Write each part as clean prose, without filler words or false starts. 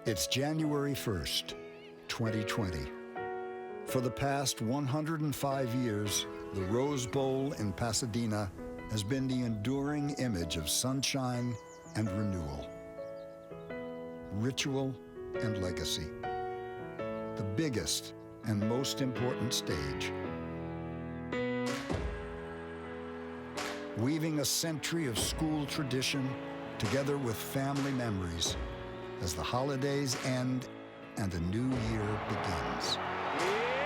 It's January 1st, 2020. For the past 105 years, the Rose Bowl in Pasadena has been the enduring image of sunshine and renewal, ritual and legacy. The biggest and most important stage, weaving a century of school tradition together with family memories as the holidays end and a new year begins.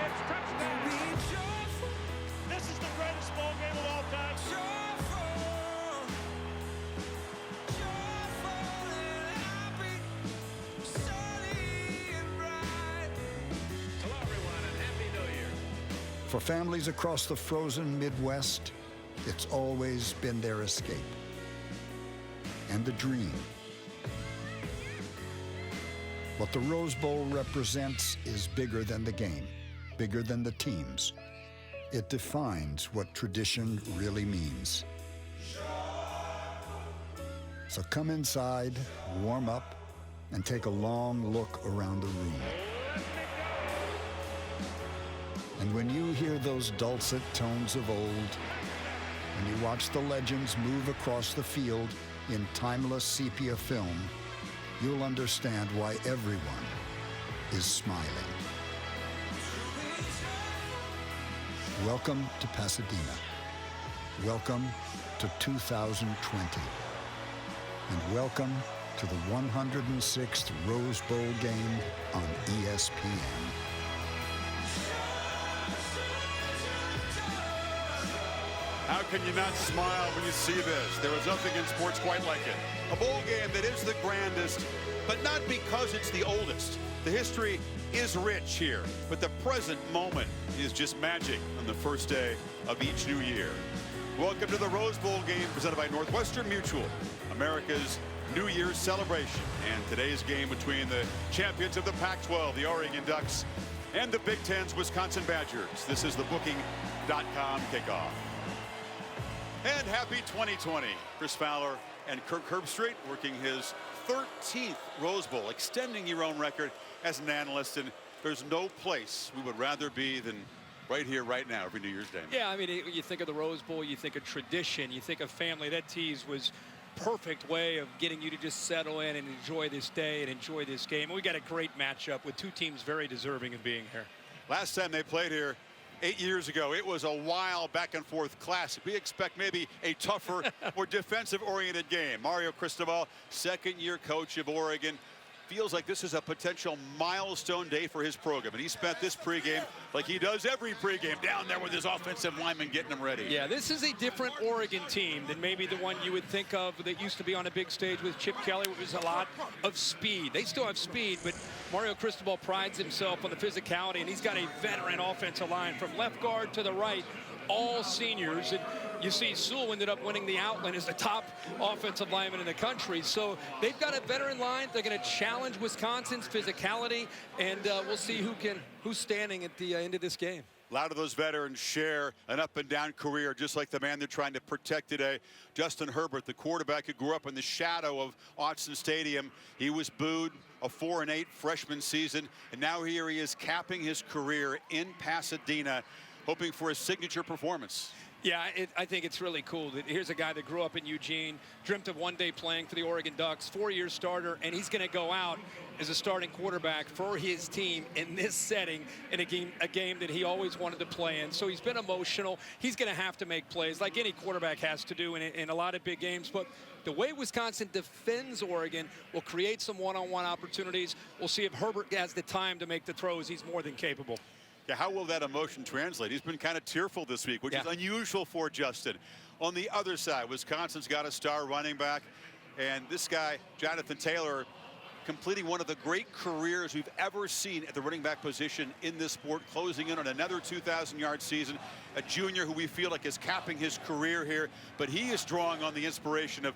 It's touchdown! This is the greatest ball game of all time. Hello, everyone, and Happy New Year. For families across the frozen Midwest, it's always been their escape and the dream. What the Rose Bowl represents is bigger than the game, bigger than the teams. It defines what tradition really means. So come inside, warm up, and take a long look around the room. And when you hear those dulcet tones of old, when you watch the legends move across the field in timeless sepia film, you'll understand why everyone is smiling. Welcome to Pasadena. Welcome to 2020. And welcome to the 106th Rose Bowl game on ESPN. How can you not smile when you see this? There is nothing in sports quite like it. A bowl game that is the grandest, but not because it's the oldest. The history is rich here, but the present moment is just magic on the first day of each new year. Welcome to the Rose Bowl game presented by Northwestern Mutual, America's New Year's celebration. And today's game between the champions of the Pac-12, the Oregon Ducks, and the Big Ten's Wisconsin Badgers. This is the Booking.com kickoff. And happy 2020. Chris Fowler and Kirk Herbstreit working his 13th Rose Bowl, extending your own record as an analyst. And there's no place we would rather be than right here, right now, every New Year's Day. Yeah, I mean, you think of the Rose Bowl, you think of tradition, you think of family. That tease was perfect way of getting you to just settle in and enjoy this day and enjoy this game. And we got a great matchup with two teams very deserving of being here. Last time they played here 8 years ago, it was a wild back-and-forth classic. We expect maybe a tougher, more defensive-oriented game. Mario Cristobal, second-year coach of Oregon, feels like this is a potential milestone day for his program. And he spent this pregame like he does every pregame, down there with his offensive linemen getting them ready. Yeah, this is a different Oregon team than maybe the one you would think of that used to be on a big stage with Chip Kelly, which was a lot of speed. They still have speed, but Mario Cristobal prides himself on the physicality, and he's got a veteran offensive line from left guard to the right, all seniors. And you see Sewell ended up winning the Outland as the top offensive lineman in the country. So they've got a veteran line. They're going to challenge Wisconsin's physicality, and we'll see who's standing at the end of this game. A lot of those veterans share an up-and-down career, just like the man they're trying to protect today, Justin Herbert, the quarterback who grew up in the shadow of Autzen Stadium. He was booed a 4-8 freshman season, and now here he is capping his career in Pasadena, hoping for a signature performance. Yeah, I think it's really cool that here's a guy that grew up in Eugene, dreamt of one day playing for the Oregon Ducks, 4-year starter, and he's going to go out as a starting quarterback for his team in this setting in a game that he always wanted to play in. So he's been emotional. He's going to have to make plays like any quarterback has to do in a lot of big games. But the way Wisconsin defends Oregon will create some one-on-one opportunities. We'll see if Herbert has the time to make the throws. He's more than capable. Yeah, how will that emotion translate? He's been kind of tearful this week, which is unusual for Justin. On the other side, Wisconsin's got a star running back, and this guy, Jonathan Taylor, completing one of the great careers we've ever seen at the running back position in this sport, closing in on another 2,000-yard season. A junior who we feel like is capping his career here, but he is drawing on the inspiration of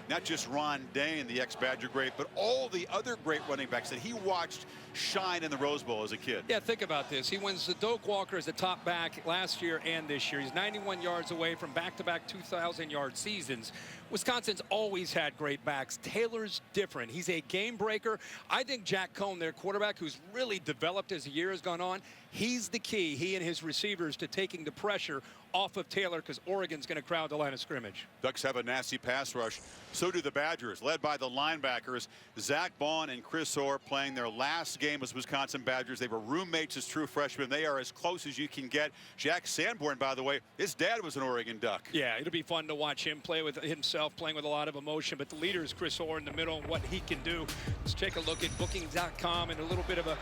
not just Ron Dane, the ex-Badger great, but all the other great running backs that he watched shine in the Rose Bowl as a kid. Yeah, think about this. He wins the Doak Walker as the top back last year and this year. He's 91 yards away from back-to-back 2,000-yard seasons. Wisconsin's always had great backs. Taylor's different. He's a game breaker. I think Jack Cohn, their quarterback, who's really developed as the year has gone on, he's the key, he and his receivers, to taking the pressure off of Taylor, because Oregon's going to crowd the line of scrimmage. Ducks have a nasty pass rush. So do the Badgers, led by the linebackers Zach Bond and Chris Orr, playing their last game as Wisconsin Badgers. They were roommates as true freshmen. They are as close as you can get. Jack Sanborn, by the way, his dad was an Oregon Duck. Yeah, it'll be fun to watch him play with himself, playing with a lot of emotion. But the leader is Chris Orr in the middle, and what he can do. Let's take a look at booking.com and a little bit of a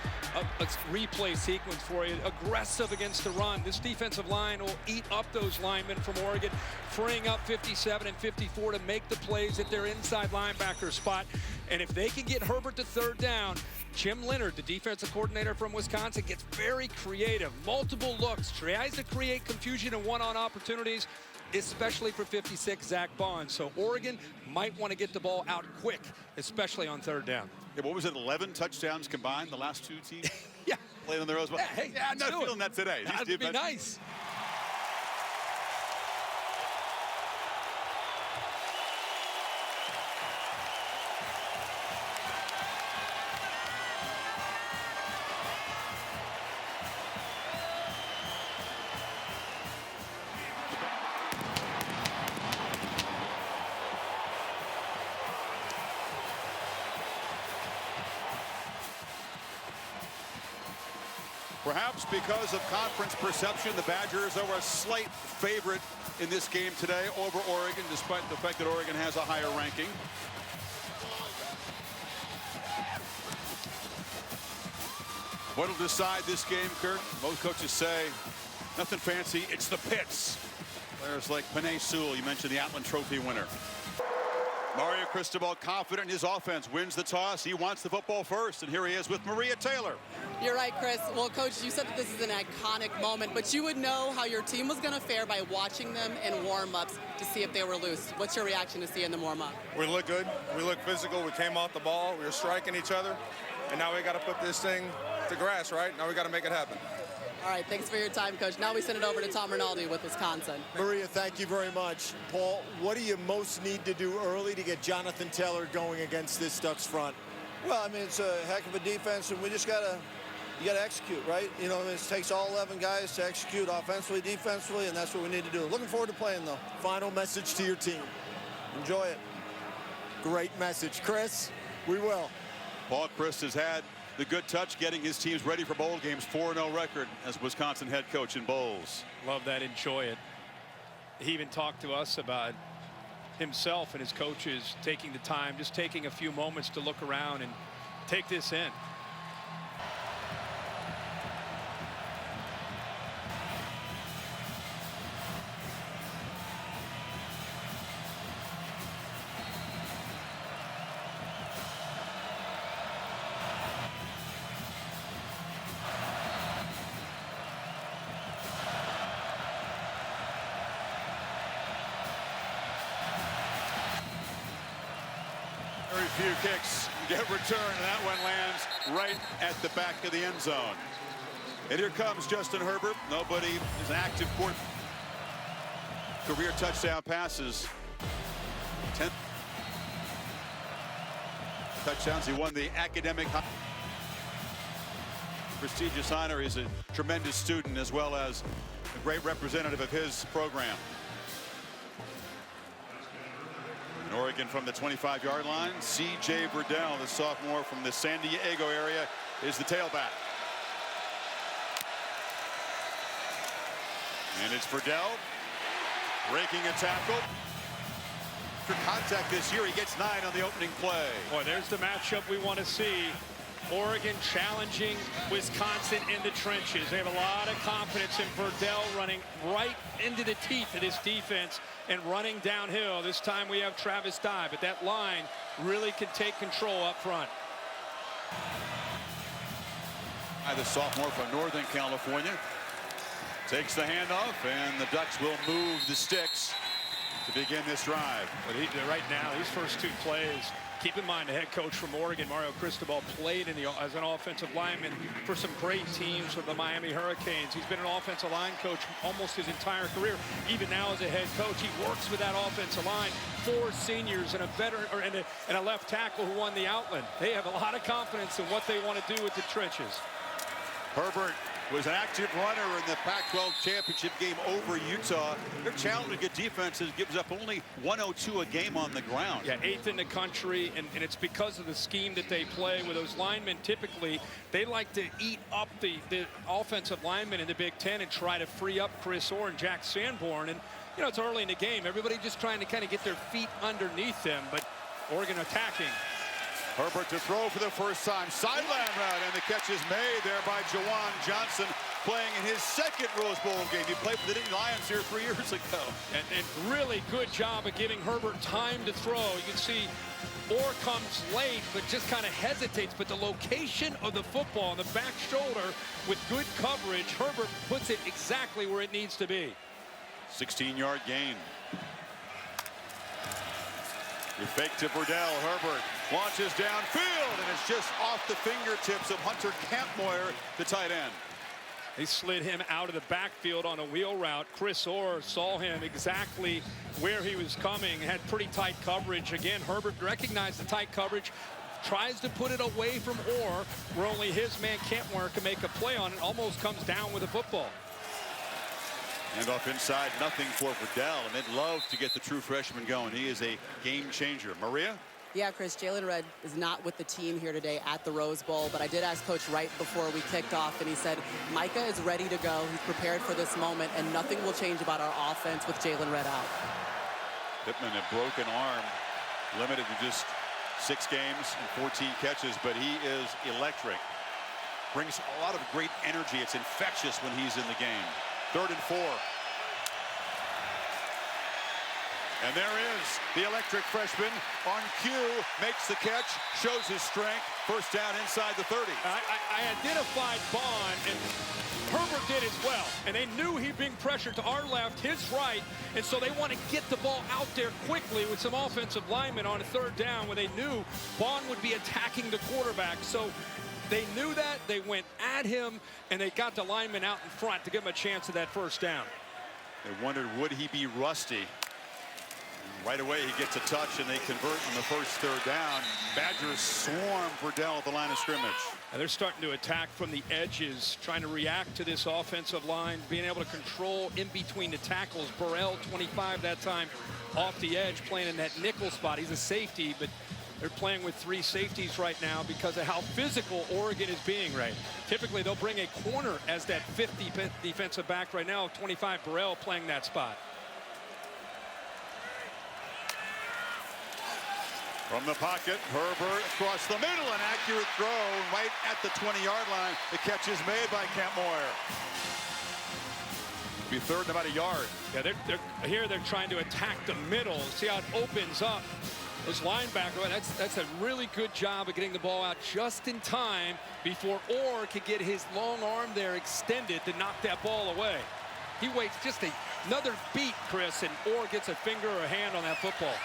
replay sequence for you. Aggressive against the run. This defensive line will eat up those linemen from Oregon, freeing up 57 and 54 to make the plays at their inside linebacker spot. And if they can get Herbert to third down, Jim Leonard, the defensive coordinator from Wisconsin, gets very creative. Multiple looks, tries to create confusion and one-on opportunities, especially for 56 Zach Bond. So Oregon might want to get the ball out quick, especially on third down. Yeah, what was it, 11 touchdowns combined, the last two teams? Yeah. Played on the Rose Bowl. Yeah, hey, yeah, I'm not feeling that today. That'd be nice. Perhaps because of conference perception, the Badgers are a slight favorite in this game today over Oregon, despite the fact that Oregon has a higher ranking. What'll decide this game, Kurt? Most coaches say nothing fancy. It's the pits. Players like Penei Sewell, you mentioned the Outland Trophy winner. Mario Cristobal, confident in his offense, wins the toss. He wants the football first, and here he is with Maria Taylor. You're right, Chris. Well, Coach, you said that this is an iconic moment, but you would know how your team was going to fare by watching them in warm-ups to see if they were loose. What's your reaction to seeing them warm up? We look good. We look physical. We came off the ball. We were striking each other, and now we got to put this thing to grass, right? Now we got to make it happen. All right, thanks for your time, Coach. Now we send it over to Tom Rinaldi with Wisconsin. Maria, thank you very much. Paul, what do you most need to do early to get Jonathan Taylor going against this Ducks front? Well, I mean, it's a heck of a defense, and we just you gotta execute, right? You know, it takes all 11 guys to execute offensively, defensively, and that's what we need to do. Looking forward to playing, though. Final message to your team. Enjoy it. Great message. Chris, we will. Paul Chryst has had the good touch getting his teams ready for bowl games. 4-0 record as Wisconsin head coach in bowls. Love that. Enjoy it. He even talked to us about himself and his coaches taking the time, just taking a few moments to look around and take this in. Very few kicks get returned, and that one lands right at the back of the end zone. And here comes Justin Herbert. Nobody is an active career touchdown passes. 10 touchdowns. He won the academic prestigious honor. He's a tremendous student as well as a great representative of his program. And Oregon from the 25-yard line. C.J. Verdell, the sophomore from the San Diego area, is the tailback. And it's Verdell breaking a tackle. For contact this year, he gets 9 on the opening play. Boy, there's the matchup we want to see. Oregon challenging Wisconsin in the trenches. They have a lot of confidence in Verdell running right into the teeth of this defense and running downhill. This time we have Travis Dye, but that line really can take control up front. The sophomore from Northern California takes the handoff, and the Ducks will move the sticks. to begin this drive. But right now, these first two plays, keep in mind the head coach from Oregon, Mario Cristobal, played as an offensive lineman for some great teams with the Miami Hurricanes. He's been an offensive line coach almost his entire career. Even now as a head coach, he works with that offensive line. 4 seniors and a veteran and a left tackle who won the Outland. They have a lot of confidence in what they want to do with the trenches. Herbert was an active runner in the Pac-12 championship game over Utah. They're challenging good defenses, gives up only 102 a game on the ground. Yeah, 8th in the country, and it's because of the scheme that they play with those linemen. Typically, they like to eat up the offensive linemen in the Big Ten and try to free up Chris Orr and Jack Sanborn. And, you know, it's early in the game. Everybody just trying to kind of get their feet underneath them, but Oregon attacking. Herbert to throw for the first time. Sideline route, and the catch is made there by Juwan Johnson, playing in his second Rose Bowl game. He played for the Nittany Lions here 3 years ago. And really good job of giving Herbert time to throw. You can see Orr comes late, but just kind of hesitates. But the location of the football on the back shoulder with good coverage, Herbert puts it exactly where it needs to be. 16-yard gain. You fake to Burdell. Herbert launches downfield, and it's just off the fingertips of Hunter Kampmoyer, the tight end. They slid him out of the backfield on a wheel route. Chris Orr saw him exactly where he was coming, had pretty tight coverage. Again, Herbert recognized the tight coverage, tries to put it away from Orr, where only his man Kampmoyer can make a play on it, almost comes down with the football. And off inside, nothing for Burdell, and they'd love to get the true freshman going. He is a game changer. Maria? Yeah, Chris, Jalen Red is not with the team here today at the Rose Bowl, but I did ask Coach right before we kicked off, and he said Micah is ready to go. He's prepared for this moment, and nothing will change about our offense with Jalen Red out. Pittman, a broken arm, limited to just 6 games and 14 catches, but he is electric. Brings a lot of great energy. It's infectious when he's in the game. 3rd and 4. And there is the electric freshman on cue, makes the catch, shows his strength. First down inside the 30. I identified Bond, and Herbert did as well. And they knew he'd being pressured to our left, his right, and so they want to get the ball out there quickly with some offensive linemen on a 3rd down, where they knew Bond would be attacking the quarterback. So they knew that. They went at him, and they got the lineman out in front to give him a chance at that first down. They wondered, would he be rusty? Right away, he gets a touch, and they convert on the first 3rd down. Badgers swarm Burdell at the line of scrimmage. And they're starting to attack from the edges, trying to react to this offensive line, being able to control in between the tackles. Burrell, 25 that time, off the edge, playing in that nickel spot. He's a safety, but they're playing with 3 safeties right now because of how physical Oregon is being right. Typically, they'll bring a corner as that 5th defensive back right now. 25, Burrell playing that spot. From the pocket, Herbert across the middle, an accurate throw right at the 20-yard line. The catch is made by Kampmoyer. Be 3rd and about a yard. Yeah, here they're trying to attack the middle. See how it opens up. This linebacker, that's a really good job of getting the ball out just in time before Orr could get his long arm there extended to knock that ball away. He waits just another beat, Chris, and Orr gets a finger or a hand on that football.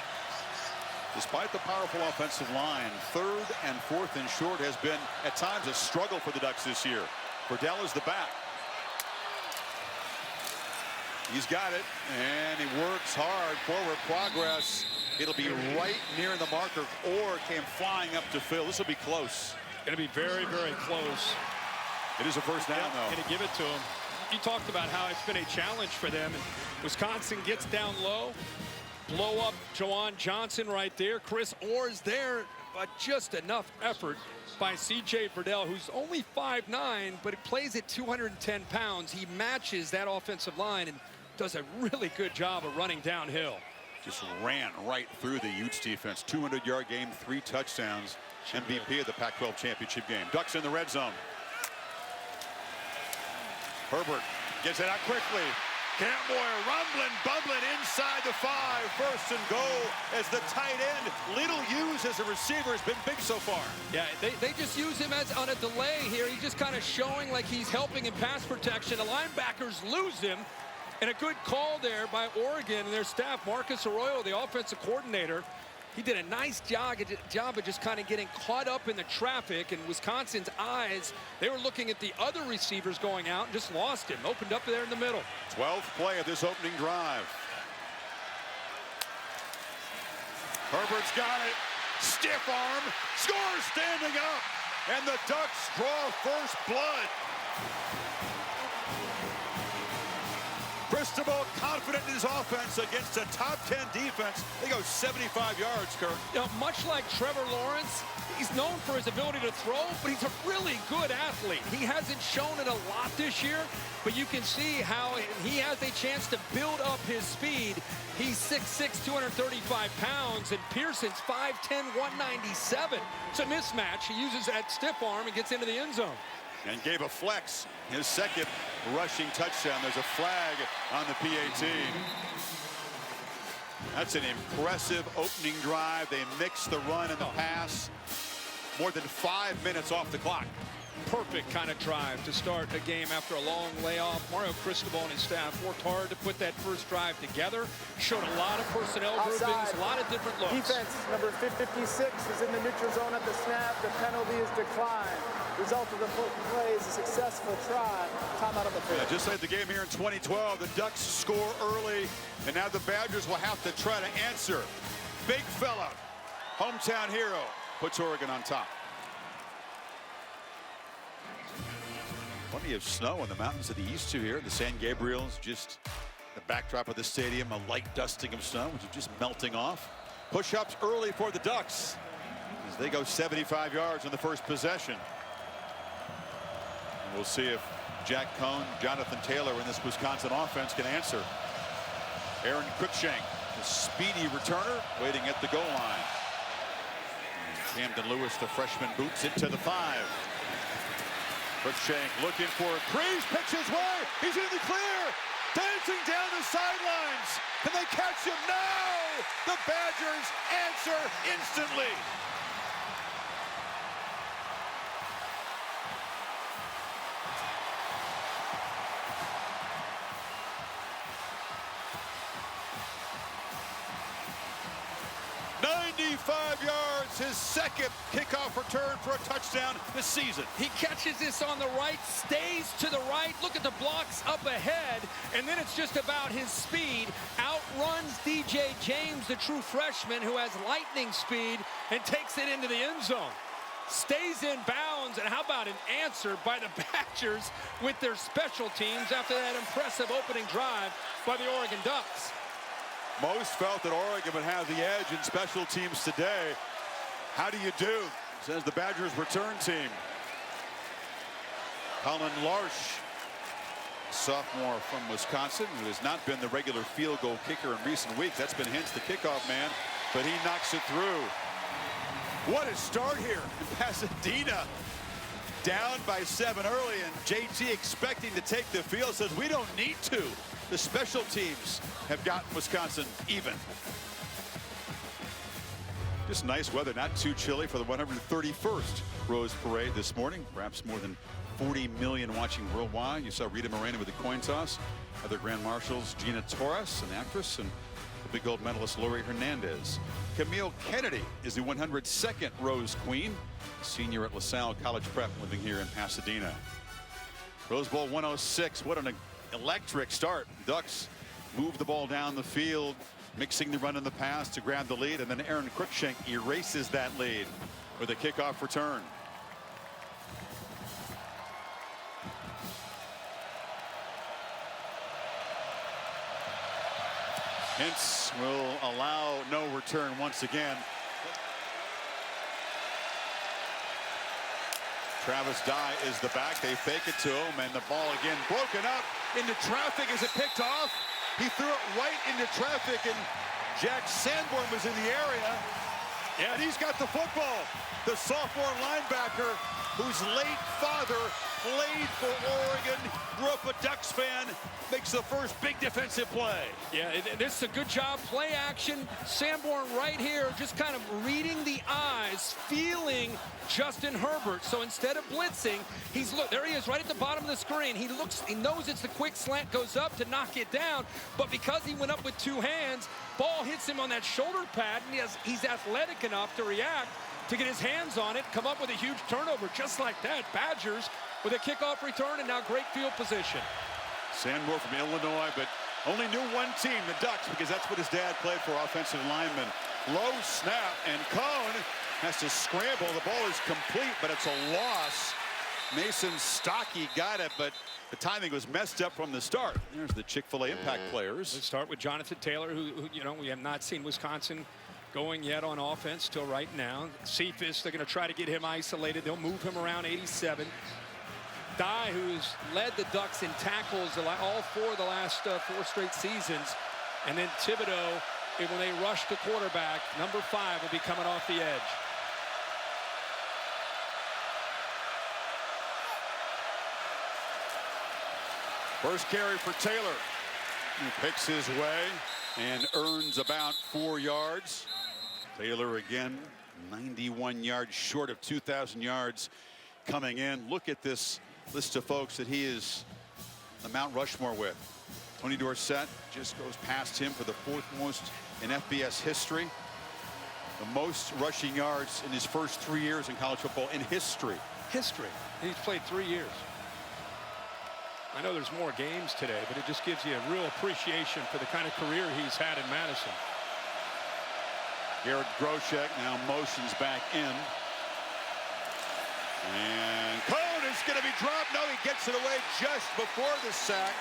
Despite the powerful offensive line, 3rd and 4th and short has been, at times, a struggle for the Ducks this year. Burdell is the back. He's got it, and he works hard. Forward progress. It'll be right near the marker. Orr came flying up to Phil. This will be close. Going to be very, very close. It is a first down, though. Going to give it to him. You talked about how it's been a challenge for them. And Wisconsin gets down low. Blow up Juwan Johnson right there. Chris Orr's there, but just enough effort by C.J. Burdell, who's only 5'9", but he plays at 210 pounds. He matches that offensive line and does a really good job of running downhill. Just ran right through the Utes defense. 200-yard game, 3 touchdowns. MVP of the Pac-12 championship game. Ducks in the red zone. Herbert gets it out quickly. Kampmoyer rumbling, bubbling inside the 5. 1st and goal as the tight end, little used as a receiver, has been big so far. Yeah, they just use him as on a delay here. He's just kind of showing like he's helping in pass protection. The linebackers lose him. And a good call there by Oregon and their staff. Marcus Arroyo, the offensive coordinator, he did a nice job of just kind of getting caught up in the traffic. And Wisconsin's eyes, they were looking at the other receivers going out and just lost him. Opened up there in the middle. 12th play of this opening drive. Herbert's got it. Stiff arm. Scores standing up. And the Ducks draw first blood. Cristobal confident in his offense against a top 10 defense. They go 75 yards, Kurt. You know, much like Trevor Lawrence, he's known for his ability to throw, but he's a really good athlete. He hasn't shown it a lot this year, but you can see how he has a chance to build up his speed. He's 6'6", 235 pounds, and Pearson's 5'10", 197. It's a mismatch. He uses that stiff arm and gets into the end zone. And gave a flex, his second rushing touchdown. There's a flag on the PAT. That's an impressive opening drive. They mix the run and the pass. More than 5 minutes off the clock. Perfect kind of drive to start a game after a long layoff. Mario Cristobal and his staff worked hard to put that first drive together. Showed a lot of personnel groupings, a lot of different looks. Defense number 56 is in the neutral zone at the snap. The penalty is declined. Result of the play is a successful try. Timeout on the field. Yeah, just like the game here in 2012, the Ducks score early, and now the Badgers will have to try to answer. Big fella, hometown hero, puts Oregon on top. Plenty of snow in the mountains of the east too here. The San Gabriel's just the backdrop of the stadium, a light dusting of snow, which is just melting off. Push-ups early for the Ducks as they go 75 yards on the first possession. And we'll see if Jack Cohn, Jonathan Taylor in this Wisconsin offense can answer. Aaron Cruikshank, the speedy returner, waiting at the goal line. Camden Lewis, the freshman, boots into the 5. Cruikshank looking for a crease, pitch his way, he's in the clear, dancing down the sidelines. Can they catch him? No! The Badgers answer instantly. Yards, his second kickoff return for a touchdown this season. He catches this on the right, stays to the right. Look at the blocks up ahead, and then it's just about his speed. Outruns DJ James, the true freshman, who has lightning speed, and takes it into the end zone. Stays in bounds, and how about an answer by the Badgers with their special teams after that impressive opening drive by the Oregon Ducks. Most felt that Oregon would have the edge in special teams today. How do you do? Says the Badgers return team. Colin Larsh, sophomore from Wisconsin, who has not been the regular field goal kicker in recent weeks. That's been Hintz, the kickoff man, but he knocks it through. What a start here in Pasadena. Down by 7 early, and JT expecting to take the field says we don't need to. The special teams have gotten Wisconsin even. Just nice weather, not too chilly for the 131st Rose Parade this morning. Perhaps more than 40 million watching worldwide. You saw Rita Moreno with the coin toss. Other Grand Marshals, Gina Torres, an actress, and the big gold medalist Laurie Hernandez. Camille Kennedy is the 102nd Rose Queen, senior at LaSalle College Prep, living here in Pasadena. Rose Bowl 106, what an electric start. Ducks move the ball down the field, mixing the run and the pass to grab the lead, and then Aaron Cruikshank erases that lead with a kickoff return. Hintz will allow no return once again. Travis Dye is the back. They fake it to him, and the ball again broken up into traffic. Is it picked off? He threw it right into traffic, and Jack Sanborn was in the area. And he's got the football. The sophomore linebacker, whose late father played for Oregon, grew up a Ducks fan, makes the first big defensive play. Yeah, this is a good job. Play action. Sanborn right here, just kind of reading the eyes, feeling Justin Herbert. So instead of blitzing, there he is right at the bottom of the screen. He knows it's the quick slant, goes up to knock it down, but because he went up with two hands, ball hits him on that shoulder pad, and he's athletic enough to react, to get his hands on it, come up with a huge turnover just like that. Badgers with a kickoff return and now great field position. Sanborn from Illinois, but only knew one team, the Ducks, because that's what his dad played for, offensive lineman. Low snap, and Cone has to scramble. The ball is complete, but it's a loss. Mason Stockey got it, but the timing was messed up from the start. There's the Chick-fil-A impact players. Let's start with Jonathan Taylor, who we have not seen Wisconsin going yet on offense till right now. Cephas, they're going to try to get him isolated. They'll move him around 87. Dye, who's led the Ducks in tackles all four of the last 4 straight seasons. And then Thibodeau, when they rush the quarterback, number 5 will be coming off the edge. First carry for Taylor. He picks his way and earns about 4 yards. Taylor again, 91 yards short of 2,000 yards coming in. Look at this list of folks that he is the Mount Rushmore with. Tony Dorsett just goes past him for the 4th most in FBS history. The most rushing yards in his first 3 years in college football in history. History. He's played 3 years. I know there's more games today, but it just gives you a real appreciation for the kind of career he's had in Madison. Garrett Groshek now motions back in. And Cone is going to be dropped. No, he gets it away just before the sack.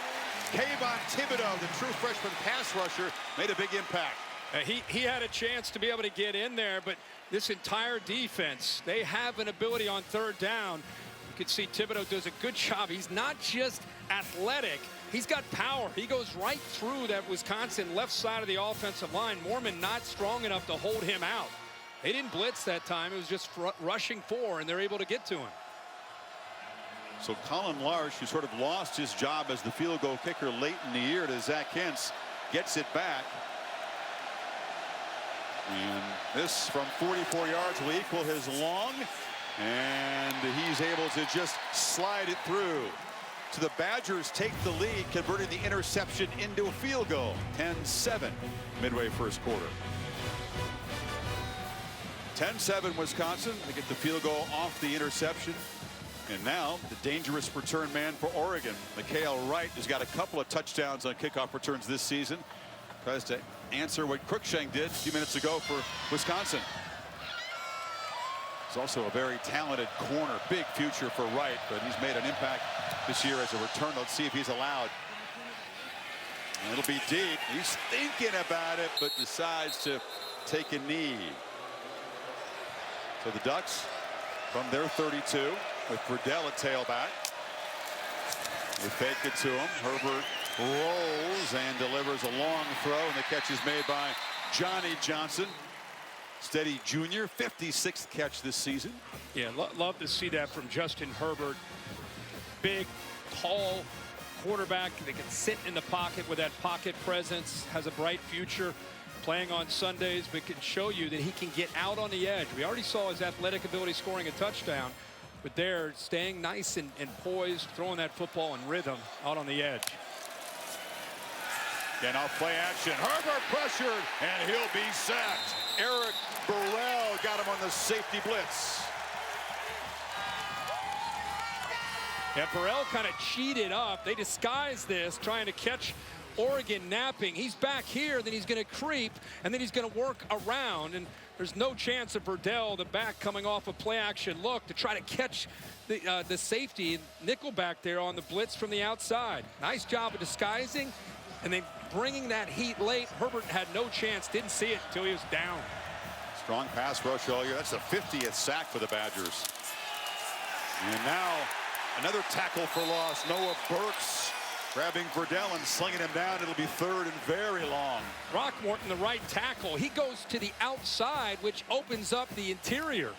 Kayvon Thibodeau, the true freshman pass rusher, made a big impact. He had a chance to be able to get in there, but this entire defense, they have an ability on 3rd down. You can see Thibodeau does a good job. He's not just athletic, he's got power. He goes right through that Wisconsin left side of the offensive line. Mormon not strong enough to hold him out. They didn't blitz that time. It was just rushing 4, and they're able to get to him. So Colin Larsh, who sort of lost his job as the field goal kicker late in the year to Zach Hintz, gets it back. And this from 44 yards will equal his long. And he's able to just slide it through. So the Badgers take the lead, converting the interception into a field goal. 10-7 midway first quarter. 10-7 Wisconsin. They get the field goal off the interception. And now the dangerous return man for Oregon. Mikhail Wright has got a couple of touchdowns on kickoff returns this season. Tries to answer what Cruikshank did a few minutes ago for Wisconsin. He's also a very talented corner. Big future for Wright, but he's made an impact this year as a return. Let's see if he's allowed. And it'll be deep. He's thinking about it, but decides to take a knee. So the Ducks from their 32 with Verdell at tailback. They fake it to him. Herbert rolls and delivers a long throw, and the catch is made by Johnny Johnson. Steady junior, 56th catch this season. Yeah, love to see that from Justin Herbert. Big, tall quarterback that can sit in the pocket with that pocket presence, has a bright future playing on Sundays, but can show you that he can get out on the edge. We already saw his athletic ability scoring a touchdown, but there, staying nice and poised, throwing that football in rhythm out on the edge. Again, off play action. Herbert pressured, and he'll be sacked. Eric Burrell got him on the safety blitz. Yeah, Burrell kind of cheated up. They disguised this, trying to catch Oregon napping. He's back here, then he's going to creep, and then he's going to work around. And there's no chance of Verdell, the back, coming off a play-action look to try to catch the safety nickel back there on the blitz from the outside. Nice job of disguising, and then bringing that heat late. Herbert had no chance, didn't see it until he was down. Strong pass rush all year. That's the 50th sack for the Badgers. And now another tackle for loss. Noah Burks grabbing Verdell and slinging him down. It'll be 3rd and very long. Throckmorton, the right tackle. He goes to the outside, which opens up the interior.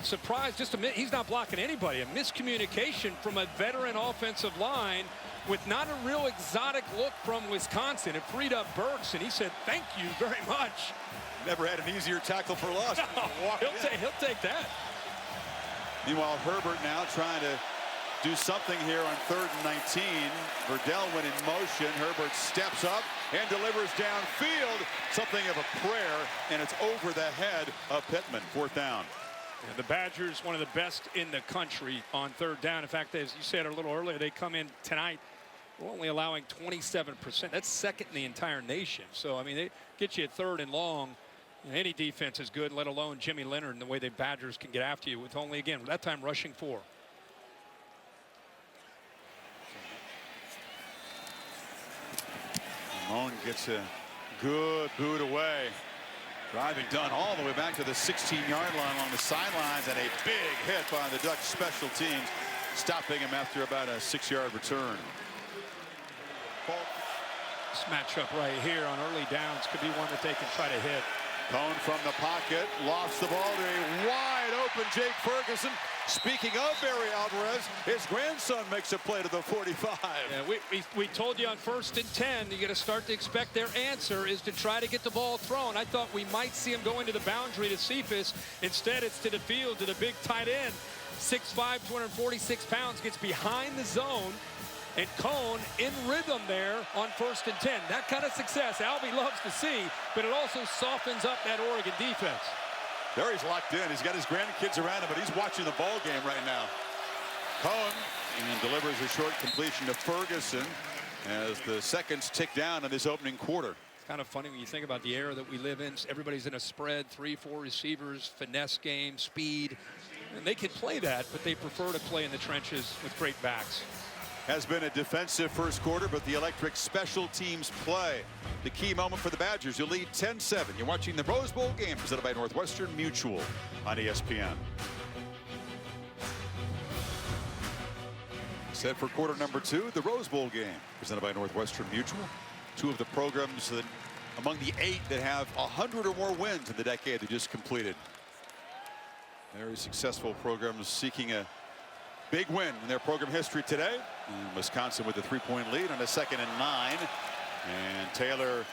surprised, he's not blocking anybody. A miscommunication from a veteran offensive line with not a real exotic look from Wisconsin. It freed up Burks, and he said, thank you very much. Never had an easier tackle for loss. He'll take that. Meanwhile, Herbert now trying to do something here on 3rd and 19. Verdell went in motion. Herbert steps up and delivers downfield. Something of a prayer, and it's over the head of Pittman. 4th down. And the Badgers, one of the best in the country on 3rd down. In fact, as you said a little earlier, they come in tonight only allowing 27%. That's 2nd in the entire nation. So, I mean, they get you at 3rd and long. Any defense is good, let alone Jimmy Leonard and the way the Badgers can get after you with only, again, that time rushing 4. Malone gets a good boot away. Driving done all the way back to the 16-yard line along the sidelines, and a big hit by the Dutch special teams, stopping him after about a 6-yard return. This matchup right here on early downs could be one that they can try to hit. Cone from the pocket, lost the ball to a wide open Jake Ferguson. Speaking of Barry Alvarez, his grandson makes a play to the 45. Yeah, we told you on 1st and 10, you got to start to expect their answer is to try to get the ball thrown. I thought we might see him going to the boundary to Cephas. Instead, it's to the field to the big tight end. 6'5", 246 pounds, gets behind the zone. And Cone in rhythm there on 1st and 10. That kind of success Albie loves to see, but it also softens up that Oregon defense. There he's locked in. He's got his grandkids around him, but he's watching the ball game right now. Cone and delivers a short completion to Ferguson as the seconds tick down in this opening quarter. It's kind of funny when you think about the era that we live in. Everybody's in a spread, 3-4 receivers, finesse game, speed. And they can play that, but they prefer to play in the trenches with great backs. Has been a defensive first quarter, but the electric special teams play. The key moment for the Badgers. You lead 10-7. You're watching the Rose Bowl game presented by Northwestern Mutual on ESPN. Set for quarter number 2, the Rose Bowl game presented by Northwestern Mutual. 2 of the programs that among the 8 that have 100 or more wins in the decade they just completed. Very successful programs seeking a big win in their program history today. And Wisconsin with a 3-point lead on a 2nd and 9. And Taylor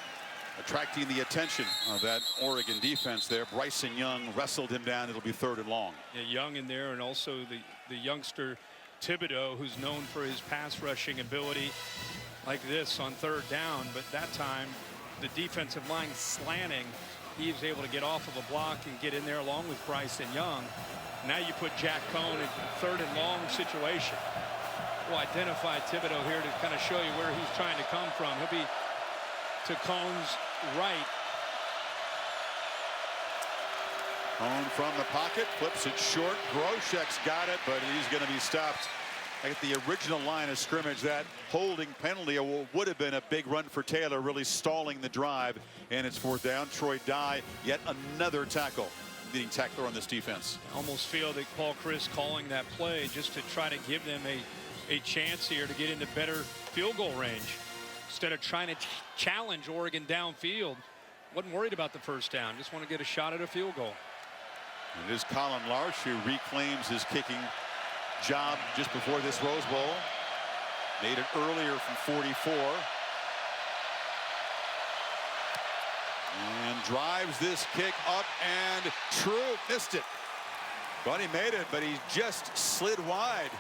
attracting the attention of that Oregon defense there. Bryson Young wrestled him down. It'll be 3rd and long. Yeah, Young in there, and also the youngster Thibodeau, who's known for his pass rushing ability like this on 3rd down. But that time, the defensive line slanting, he was able to get off of a block and get in there along with Bryson Young. Now you put Jack Cone in 3rd and long situation. We'll identify Thibodeau here to kind of show you where he's trying to come from. He'll be to Cone's right. Cone from the pocket, flips it short. Groshek's got it, but he's going to be stopped at the original line of scrimmage. That holding penalty would have been a big run for Taylor, really stalling the drive. And it's 4th down. Troy Dye, yet another tackle. Leading tackler on this defense. I almost feel that Paul Chryst calling that play just to try to give them a chance here to get into better field goal range instead of trying to challenge Oregon downfield. Wasn't worried about the 1st down, just want to get a shot at a field goal. And it is Colin Larsh who reclaims his kicking job just before this Rose Bowl. Made it earlier from 44. And drives this kick up and true. Missed it. But he made it, but he just slid wide.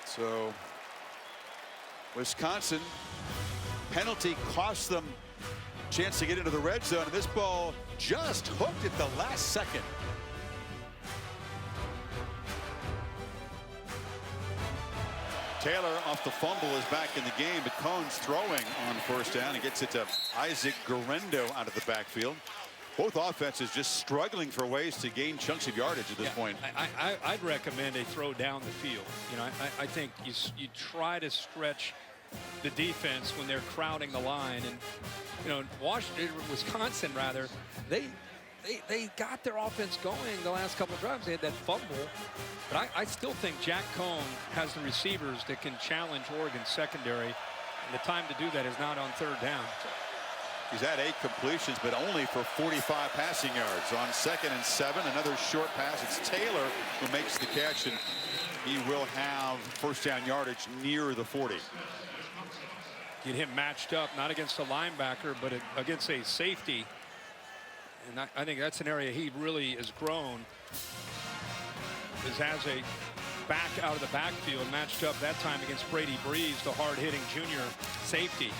So Wisconsin penalty cost them a chance to get into the red zone, and this ball just hooked at the last second. Taylor off the fumble is back in the game, but Cone's throwing on 1st down. He gets it to Isaac Garendo out of the backfield. Both offenses just struggling for ways to gain chunks of yardage at this point. I'd recommend a throw down the field. You know, I think you try to stretch the defense when they're crowding the line. And, you know, Wisconsin, rather, they got their offense going the last couple of drives. They had that fumble. But I still think Jack Cone has the receivers that can challenge Oregon's secondary. And the time to do that is not on 3rd down. He's had 8 completions, but only for 45 passing yards. On 2nd and 7, another short pass. It's Taylor who makes the catch, and he will have first down yardage near the 40. Get him matched up, not against a linebacker, but against a safety. And I think that's an area he really has grown, is as a back out of the backfield, matched up that time against Brady Breeze, the hard-hitting junior safety.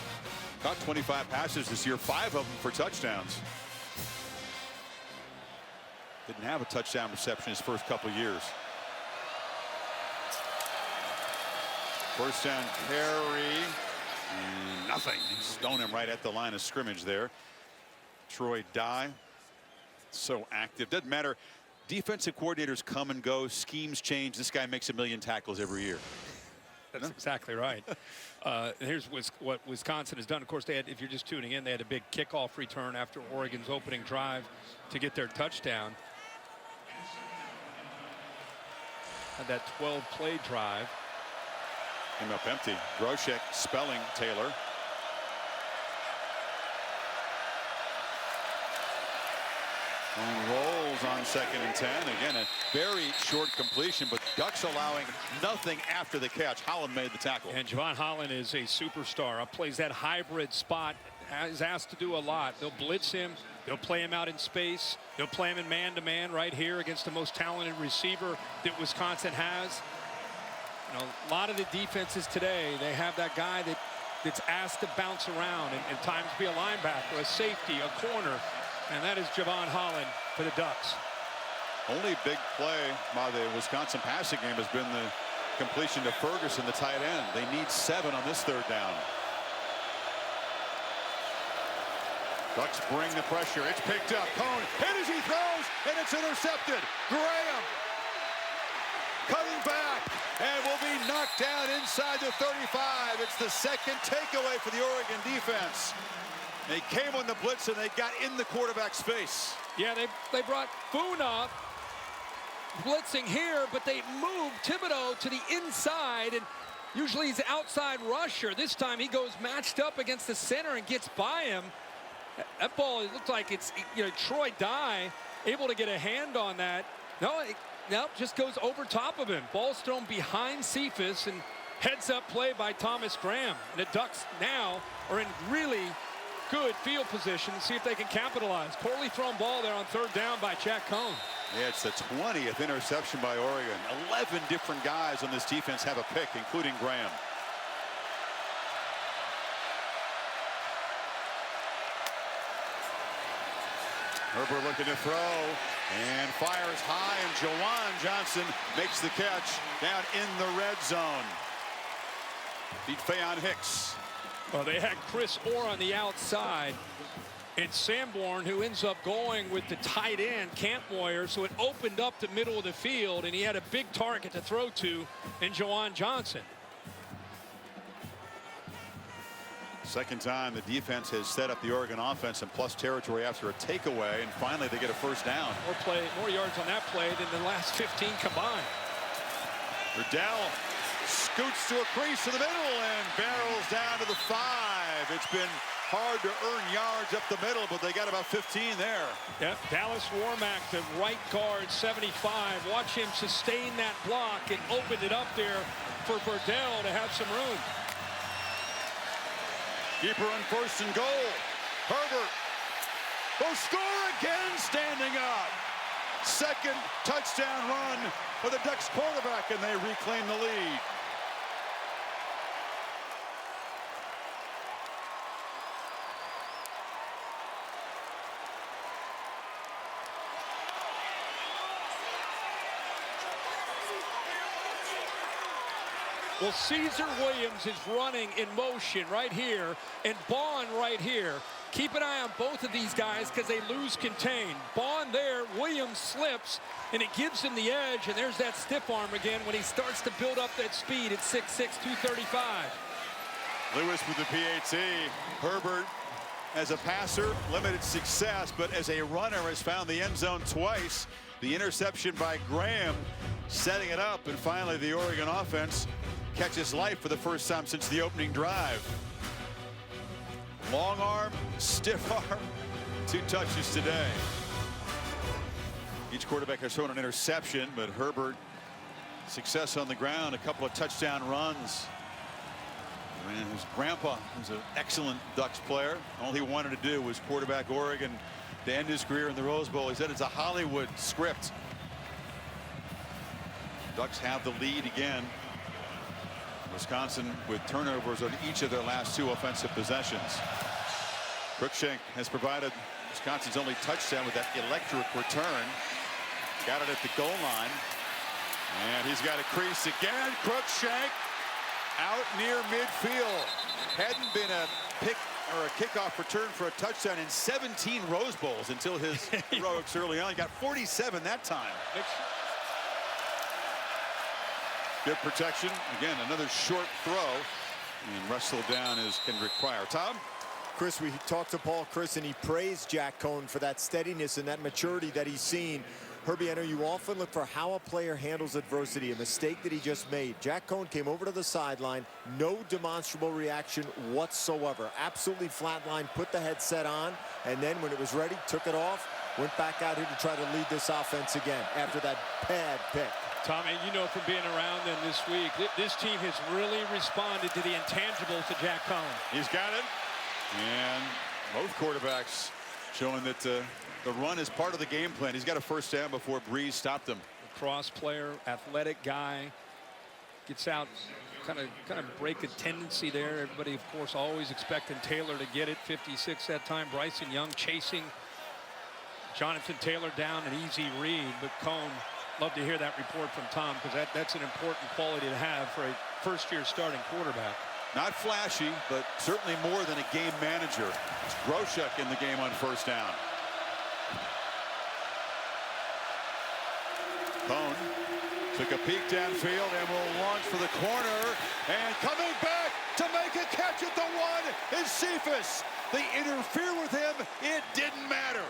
Caught 25 passes this year, 5 of them for touchdowns. Didn't have a touchdown reception his first couple years. First down carry. Nothing. Stone him right at the line of scrimmage there. Troy Dye, so active. Doesn't matter. Defensive coordinators come and go. Schemes change. This guy makes 1 million tackles every year. That's exactly right. Here's what Wisconsin has done. Of course, they had, if you're just tuning in, they had a big kickoff return after Oregon's opening drive to get their touchdown. Had that 12-play drive. Came up empty. Groshek spelling Taylor. And rolls on 2nd and 10. Again, a very short completion, but Ducks allowing nothing after the catch. Holland made the tackle. And Javon Holland is a superstar. Plays that hybrid spot. Is asked to do a lot. They'll blitz him. They'll play him out in space. They'll play him in man-to-man right here against the most talented receiver that Wisconsin has. You know, a lot of the defenses today, they have that guy that's asked to bounce around and times be a linebacker, a safety, a corner. And that is Javon Holland for the Ducks. Only big play by the Wisconsin passing game has been the completion to Ferguson, the tight end. They need 7 on this 3rd down. Ducks bring the pressure. It's picked up. Cone hit as he throws, and it's intercepted. Graham cutting back and will be knocked down inside the 35. It's the 2nd takeaway for the Oregon defense. They came on the blitz and they got in the quarterback's face. Yeah, they brought Foon up, blitzing here, but they moved Thibodeau to the inside, and usually he's the outside rusher. This time he goes matched up against the center and gets by him. That ball, it looked like it's, you know, Troy Dye able to get a hand on that. No, just goes over top of him. Ball's thrown behind Cephas, and heads up play by Thomas Graham. And the Ducks now are in really good field position to see if they can capitalize. Poorly thrown ball there on 3rd down by Jack Cone. Yeah, it's the 20th interception by Oregon. 11 different guys on this defense have a pick, including Graham. Herbert looking to throw and fires high, and Jawan Johnson makes the catch down in the red zone. Beat Faion Hicks. Well, they had Chris Orr on the outside, and Sanborn, who ends up going with the tight end, Campmoyer, so it opened up the middle of the field, and he had a big target to throw to in Jawan Johnson. 2nd time the defense has set up the Oregon offense in plus territory after a takeaway, and finally they get a first down. More yards on that play than the last 15 combined. Riddell scoots to a crease in the middle and barrels down to the 5. It's been hard to earn yards up the middle, but they got about 15 there. Yep, Dallas Warmack, the right guard, 75. Watch him sustain that block and open it up there for Burdell to have some room. Keeper on 1st and goal. Herbert will score again, standing up. 2nd touchdown run for the Ducks quarterback, and they reclaim the lead. Well, Caesar Williams is running in motion right here, and Bond right here. Keep an eye on both of these guys because they lose contain. Bond there, Williams slips, and it gives him the edge, and there's that stiff arm again when he starts to build up that speed at 6'6", 235. Lewis with the PAT. Herbert, as a passer, limited success, but as a runner has found the end zone twice. The interception by Graham setting it up, and finally the Oregon offense catches life for the first time since the opening drive. Long arm, stiff arm, 2 touches today. Each quarterback has thrown an interception, but Herbert, success on the ground, a couple of touchdown runs. And his grandpa was an excellent Ducks player. All he wanted to do was quarterback Oregon to end his career in the Rose Bowl. He said it's a Hollywood script. Ducks have the lead again. Wisconsin with turnovers on each of their last 2 offensive possessions. Cruikshank has provided Wisconsin's only touchdown with that electric return. Got it at the goal line. And he's got a crease again. Cruikshank out near midfield. Hadn't been a pick or a kickoff return for a touchdown in 17 Rose Bowls until his heroics early on. He got 47 that time. Good protection. Again, another short throw. And wrestled down as can require. Tom? Chris, we talked to Paul Chris, and he praised Jack Cohn for that steadiness and that maturity that he's seen. Herbie, I know you often look for how a player handles adversity, a mistake that he just made. Jack Cohn came over to the sideline, no demonstrable reaction whatsoever. Absolutely flatline, put the headset on, and then when it was ready, took it off, went back out here to try to lead this offense again after that bad pick. Tommy, you know from being around them this week, this team has really responded to the intangibles of Jack Cohn. He's got it. And both quarterbacks showing that the run is part of the game plan. He's got a first down before Breeze stopped him. Cross player, athletic guy, gets out, kind of break a tendency there. Everybody, of course, always expecting Taylor to get it. 56 that time. Bryson Young chasing Jonathan Taylor down, an easy read. But Cohn, love to hear that report from Tom, because that's an important quality to have for a first-year starting quarterback. Not flashy, but certainly more than a game manager. It's Groshek in the game on first down. Cohn took a peek downfield and will launch for the corner. And coming back to make a catch at the 1 is Cephas. They interfere with him. It didn't matter.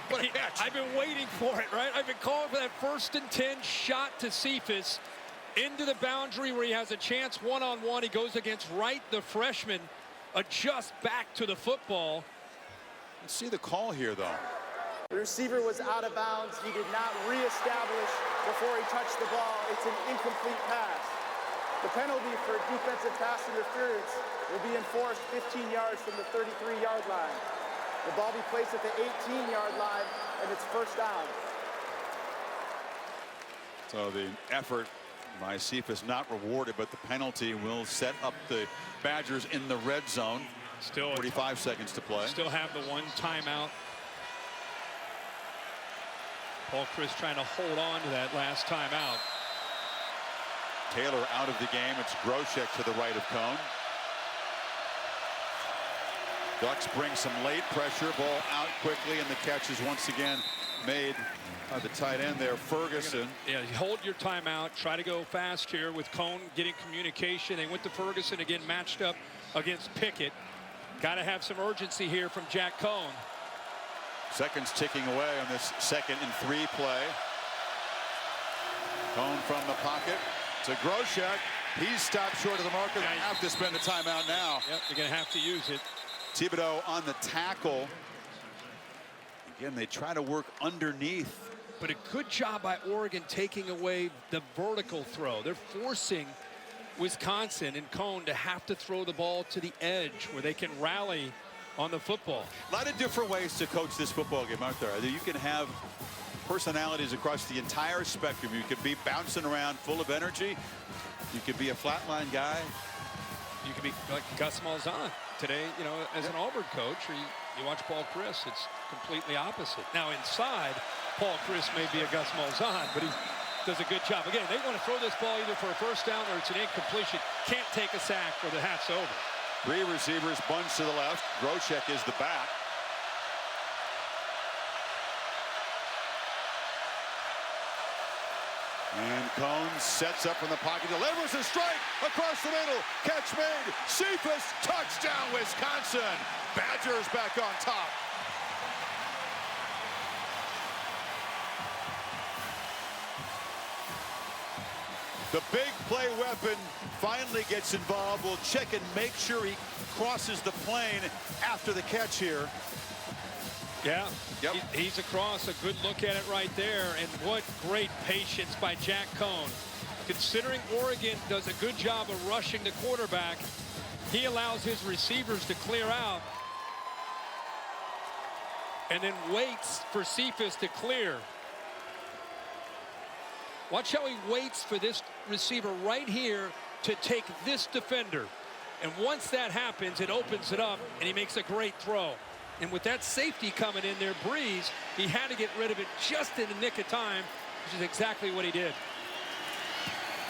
What a catch. I've been waiting for it, right? I've been calling for that 1st and 10 shot to Cephas into the boundary where he has a chance one-on-one. He goes against Wright, the freshman, adjusts back to the football. Let's see the call here, though. The receiver was out of bounds. He did not reestablish before he touched the ball. It's an incomplete pass. The penalty for defensive pass interference will be enforced 15 yards from the 33-yard line. The ball be placed at the 18-yard line, and it's first down. So the effort by Cephas not rewarded, but the penalty will set up the Badgers in the red zone. Still 45 seconds to play. Still have the 1 timeout. Paul Chris trying to hold on to that last timeout. Taylor out of the game. It's Groshek to the right of Cohn. Ducks bring some late pressure. Ball out quickly, and the catch is once again made by the tight end there, Ferguson. Yeah, hold your timeout. Try to go fast here with Cohn getting communication. They went to Ferguson again, matched up against Pickett. Got to have some urgency here from Jack Cohn. Seconds ticking away on this 2nd and 3 play. Cohn from the pocket to Groshek. He's stopped short of the marker. They have to spend the timeout now. Yep, they're going to have to use it. Thibodeau on the tackle. Again, they try to work underneath. But a good job by Oregon taking away the vertical throw. They're forcing Wisconsin and Cohn to have to throw the ball to the edge where they can rally on the football. A lot of different ways to coach this football game, aren't there? You can have personalities across the entire spectrum. You could be bouncing around full of energy. You could be a flatline guy. You could be like Gus Malzahn today, you know, as an Auburn coach, or you watch Paul Chris, it's completely opposite. Now inside, Paul Chris may be a Gus Malzahn, but he does a good job. Again, they want to throw this ball either for a first down or it's an incompletion. Can't take a sack or the half's over. 3 receivers, bunch to the left. Groshek is the back. And Cohn sets up from the pocket, delivers a strike across the middle. Catch made. Cephas, touchdown, Wisconsin. Badgers back on top. The big play weapon finally gets involved. We'll check and make sure he crosses the plane after the catch here. Yeah, yep. He's across. A good look at it right there. And what great patience by Jack Cohn. Considering Oregon does a good job of rushing the quarterback, he allows his receivers to clear out and then waits for Cephas to clear. Watch how he waits for this receiver right here to take this defender. And once that happens, it opens it up, and he makes a great throw. And with that safety coming in there, Breeze, he had to get rid of it just in the nick of time, which is exactly what he did.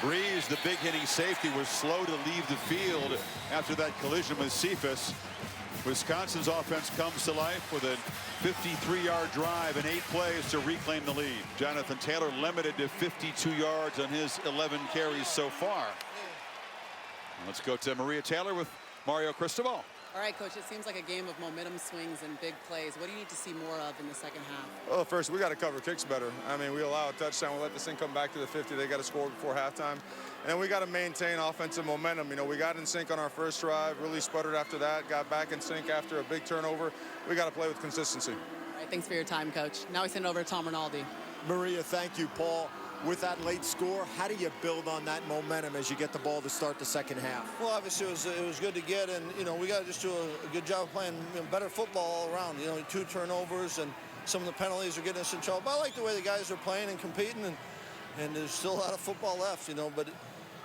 Breeze, the big hitting safety, was slow to leave the field after that collision with Cephas. Wisconsin's offense comes to life with a 53-yard drive and 8 plays to reclaim the lead. Jonathan Taylor limited to 52 yards on his 11 carries so far. Let's go to Maria Taylor with Mario Cristobal. All right, Coach, it seems like a game of momentum swings and big plays. What do you need to see more of in the second half? Well, first, we got to cover kicks better. I mean, we allow a touchdown. We let this thing come back to the 50. They got to score before halftime. And we got to maintain offensive momentum. You know, we got in sync on our first drive, really sputtered after that, got back in sync after a big turnover. We got to play with consistency. All right, thanks for your time, Coach. Now we send it over to Tom Rinaldi. Maria, thank you, Paul. With that late score, how do you build on that momentum as you get the ball to start the second half? Well, obviously it was good to get, and you know we got to just do a good job of playing better football all around. You know, 2 turnovers and some of the penalties are getting us in trouble. But I like the way the guys are playing and competing, and there's still a lot of football left. You know, but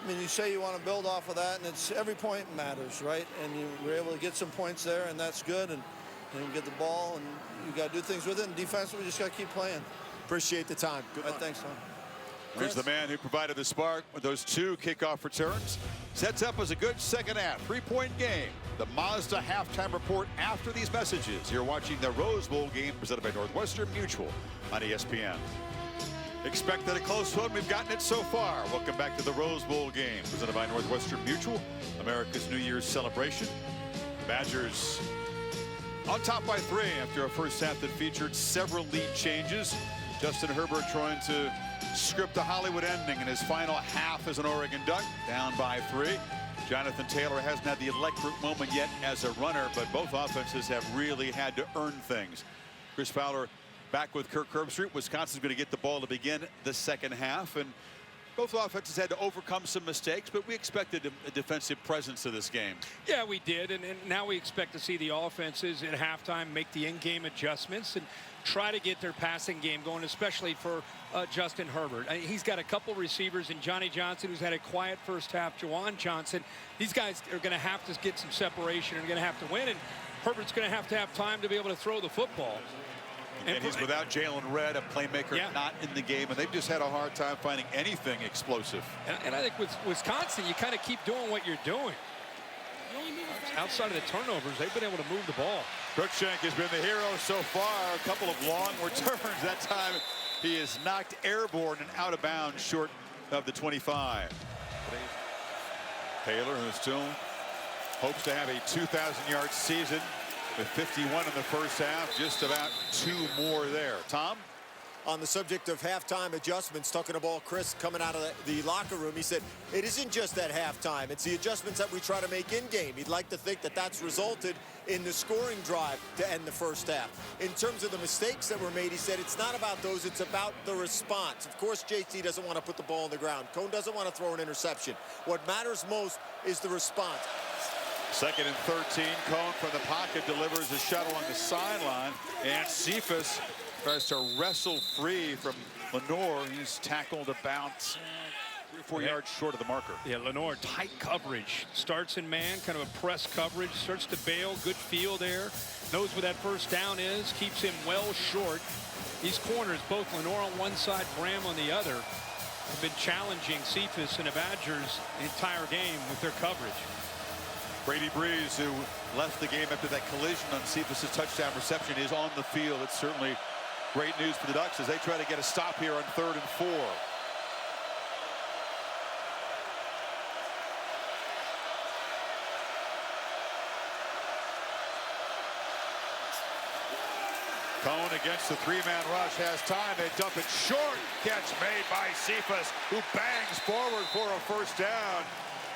I mean, you say you want to build off of that, and it's every point matters, right? And you were able to get some points there, and that's good. And you get the ball, and you got to do things with it. And defensively, we just got to keep playing. Appreciate the time. Good luck. Thanks, Tom. Here's the man who provided the spark with those 2 kickoff returns. Sets up as a good second half, 3-point game. The Mazda halftime report after these messages. You're watching the Rose Bowl game presented by Northwestern Mutual on ESPN. Expected a close one. We've gotten it so far. Welcome back to the Rose Bowl game presented by Northwestern Mutual, America's New Year's celebration. Badgers on top by 3 after a first half that featured several lead changes. Justin Herbert trying to script a Hollywood ending in his final half as an Oregon Duck, down by 3. Jonathan Taylor hasn't had the electric moment yet as a runner, but both offenses have really had to earn things. Chris Fowler back with Kirk Herbstreit. Wisconsin's going to get the ball to begin the second half, and both offenses had to overcome some mistakes, but we expected a defensive presence to this game. Yeah, we did, and now we expect to see the offenses at halftime make the in-game adjustments and try to get their passing game going, especially for Justin Herbert. He's got a couple receivers in Johnny Johnson, who's had a quiet first half, Juwan Johnson. These guys are going to have to get some separation and going to have to win, and Herbert's going to have time to be able to throw the football. And he's without Jalen Redd, a playmaker not in the game, and they've just had a hard time finding anything explosive. And I think with Wisconsin, you kind of keep doing what you're doing. Outside of the turnovers, they've been able to move the ball. Cruikshank has been the hero so far. A couple of long returns. That time he is knocked airborne and out of bounds short of the 25. Taylor, who still hopes to have a 2,000-yard season with 51 in the first half, just about 2 more there. Tom? On the subject of halftime adjustments, talking about Chris coming out of the locker room, he said, it isn't just at halftime. It's the adjustments that we try to make in-game. He'd like to think that that's resulted in the scoring drive to end the first half. In terms of the mistakes that were made, he said, it's not about those, it's about the response. Of course, JT doesn't want to put the ball on the ground. Cohn doesn't want to throw an interception. What matters most is the response. 2nd and 13, Cohn from the pocket delivers a shot along the sideline, and Cephas tries to wrestle free from Lenore. He's tackled about 3 or 4 yards short of the marker. Yeah, Lenore, tight coverage. Starts in man, kind of a press coverage, starts to bail, good feel there. Knows where that first down is, keeps him well short. These corners, both Lenore on one side, Bram on the other, have been challenging Cephas and the Badgers the entire game with their coverage. Brady Breeze, who left the game after that collision on Cephas' touchdown reception, is on the field. It's certainly great news for the Ducks as they try to get a stop here on 3rd and 4. Cohn against the three-man rush, has time. They dump it short. Catch made by Cephas, who bangs forward for a first down,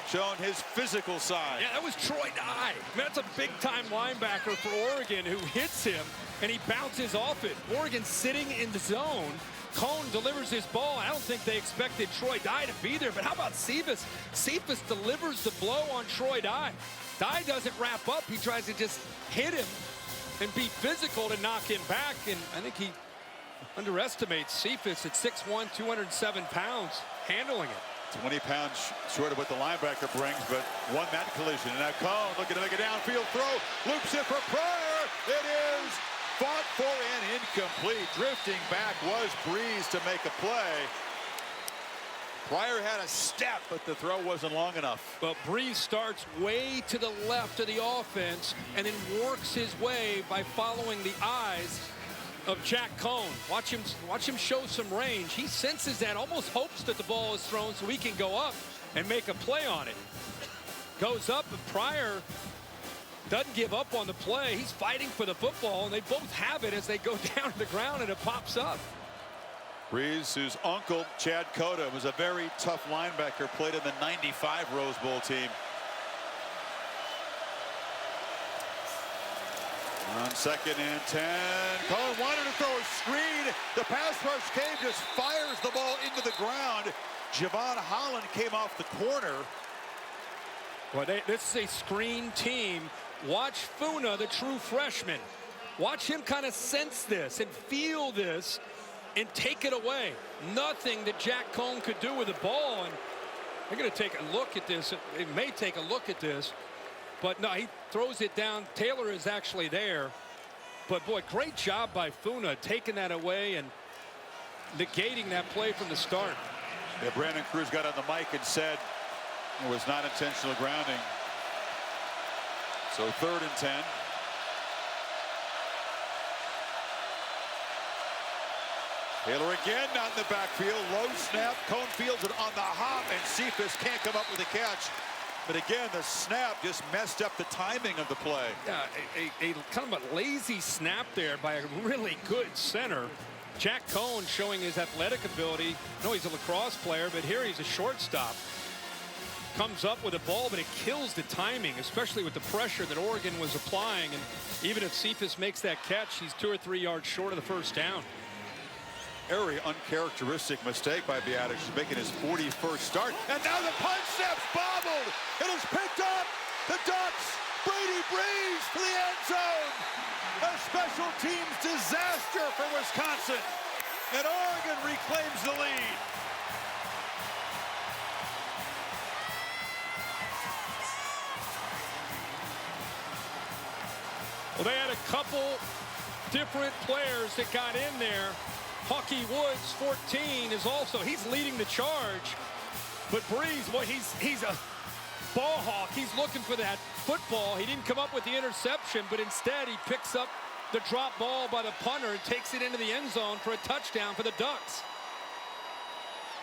showing his physical side. Yeah, that was Troy Dye. That's a big-time linebacker for Oregon who hits him, and he bounces off it. Oregon sitting in the zone. Cone delivers his ball. I don't think they expected Troy Dye to be there, but how about Cephas? Cephas delivers the blow on Troy Dye. Dye doesn't wrap up. He tries to just hit him and be physical to knock him back, and I think he underestimates Cephas at 6'1", 207 pounds, handling it. 20 pounds short of what the linebacker brings, but won that collision. And now Cone looking to make a downfield throw. Loops it for Pryor. It is fought for and incomplete. Drifting back was Breeze to make a play. Pryor had a step, but the throw wasn't long enough. Well, Breeze starts way to the left of the offense and then works his way by following the eyes of Jack Cone. Watch him show some range. He senses that, almost hopes that the ball is thrown so he can go up and make a play on it. Goes up, and Pryor doesn't give up on the play. He's fighting for the football, and they both have it as they go down to the ground, and it pops up. Breeze, whose uncle, Chad Cota, was a very tough linebacker, played in the '95 Rose Bowl team. On 2nd and 10, Cone wanted to throw a screen. The pass rush came, just fires the ball into the ground. Javon Holland came off the corner. Well, this is a screen team. Watch Funa, the true freshman. Watch him kind of sense this and feel this and take it away. Nothing that Jack Cone could do with the ball, and they're going to take a look at this. They may take a look at this, but no, he throws it down. Taylor is actually there, but boy, great job by Funa taking that away and negating that play from the start. Yeah, Brandon Cruz got on the mic and said it was not intentional grounding. So 3rd and 10. Taylor again not in the backfield. Low snap. Cone fields it on the hop, and Cephas can't come up with a catch. But again, the snap just messed up the timing of the play. Yeah, a kind of a lazy snap there by a really good center. Jack Cone showing his athletic ability. No, he's a lacrosse player, but here he's a shortstop. Comes up with a ball, but it kills the timing, especially with the pressure that Oregon was applying. And even if Cephas makes that catch, he's 2 or 3 yards short of the first down. Very uncharacteristic mistake by Biadasz, making his 41st start. And now the punt snap's bobbled. It is picked up. The Ducks, Brady Breeze to the end zone. A special teams disaster for Wisconsin. And Oregon reclaims the lead. Well, they had a couple different players that got in there. Hawkeye Woods, 14, is also, he's leading the charge. But Breeze, boy, he's a ball hawk. He's looking for that football. He didn't come up with the interception, but instead he picks up the drop ball by the punter and takes it into the end zone for a touchdown for the Ducks.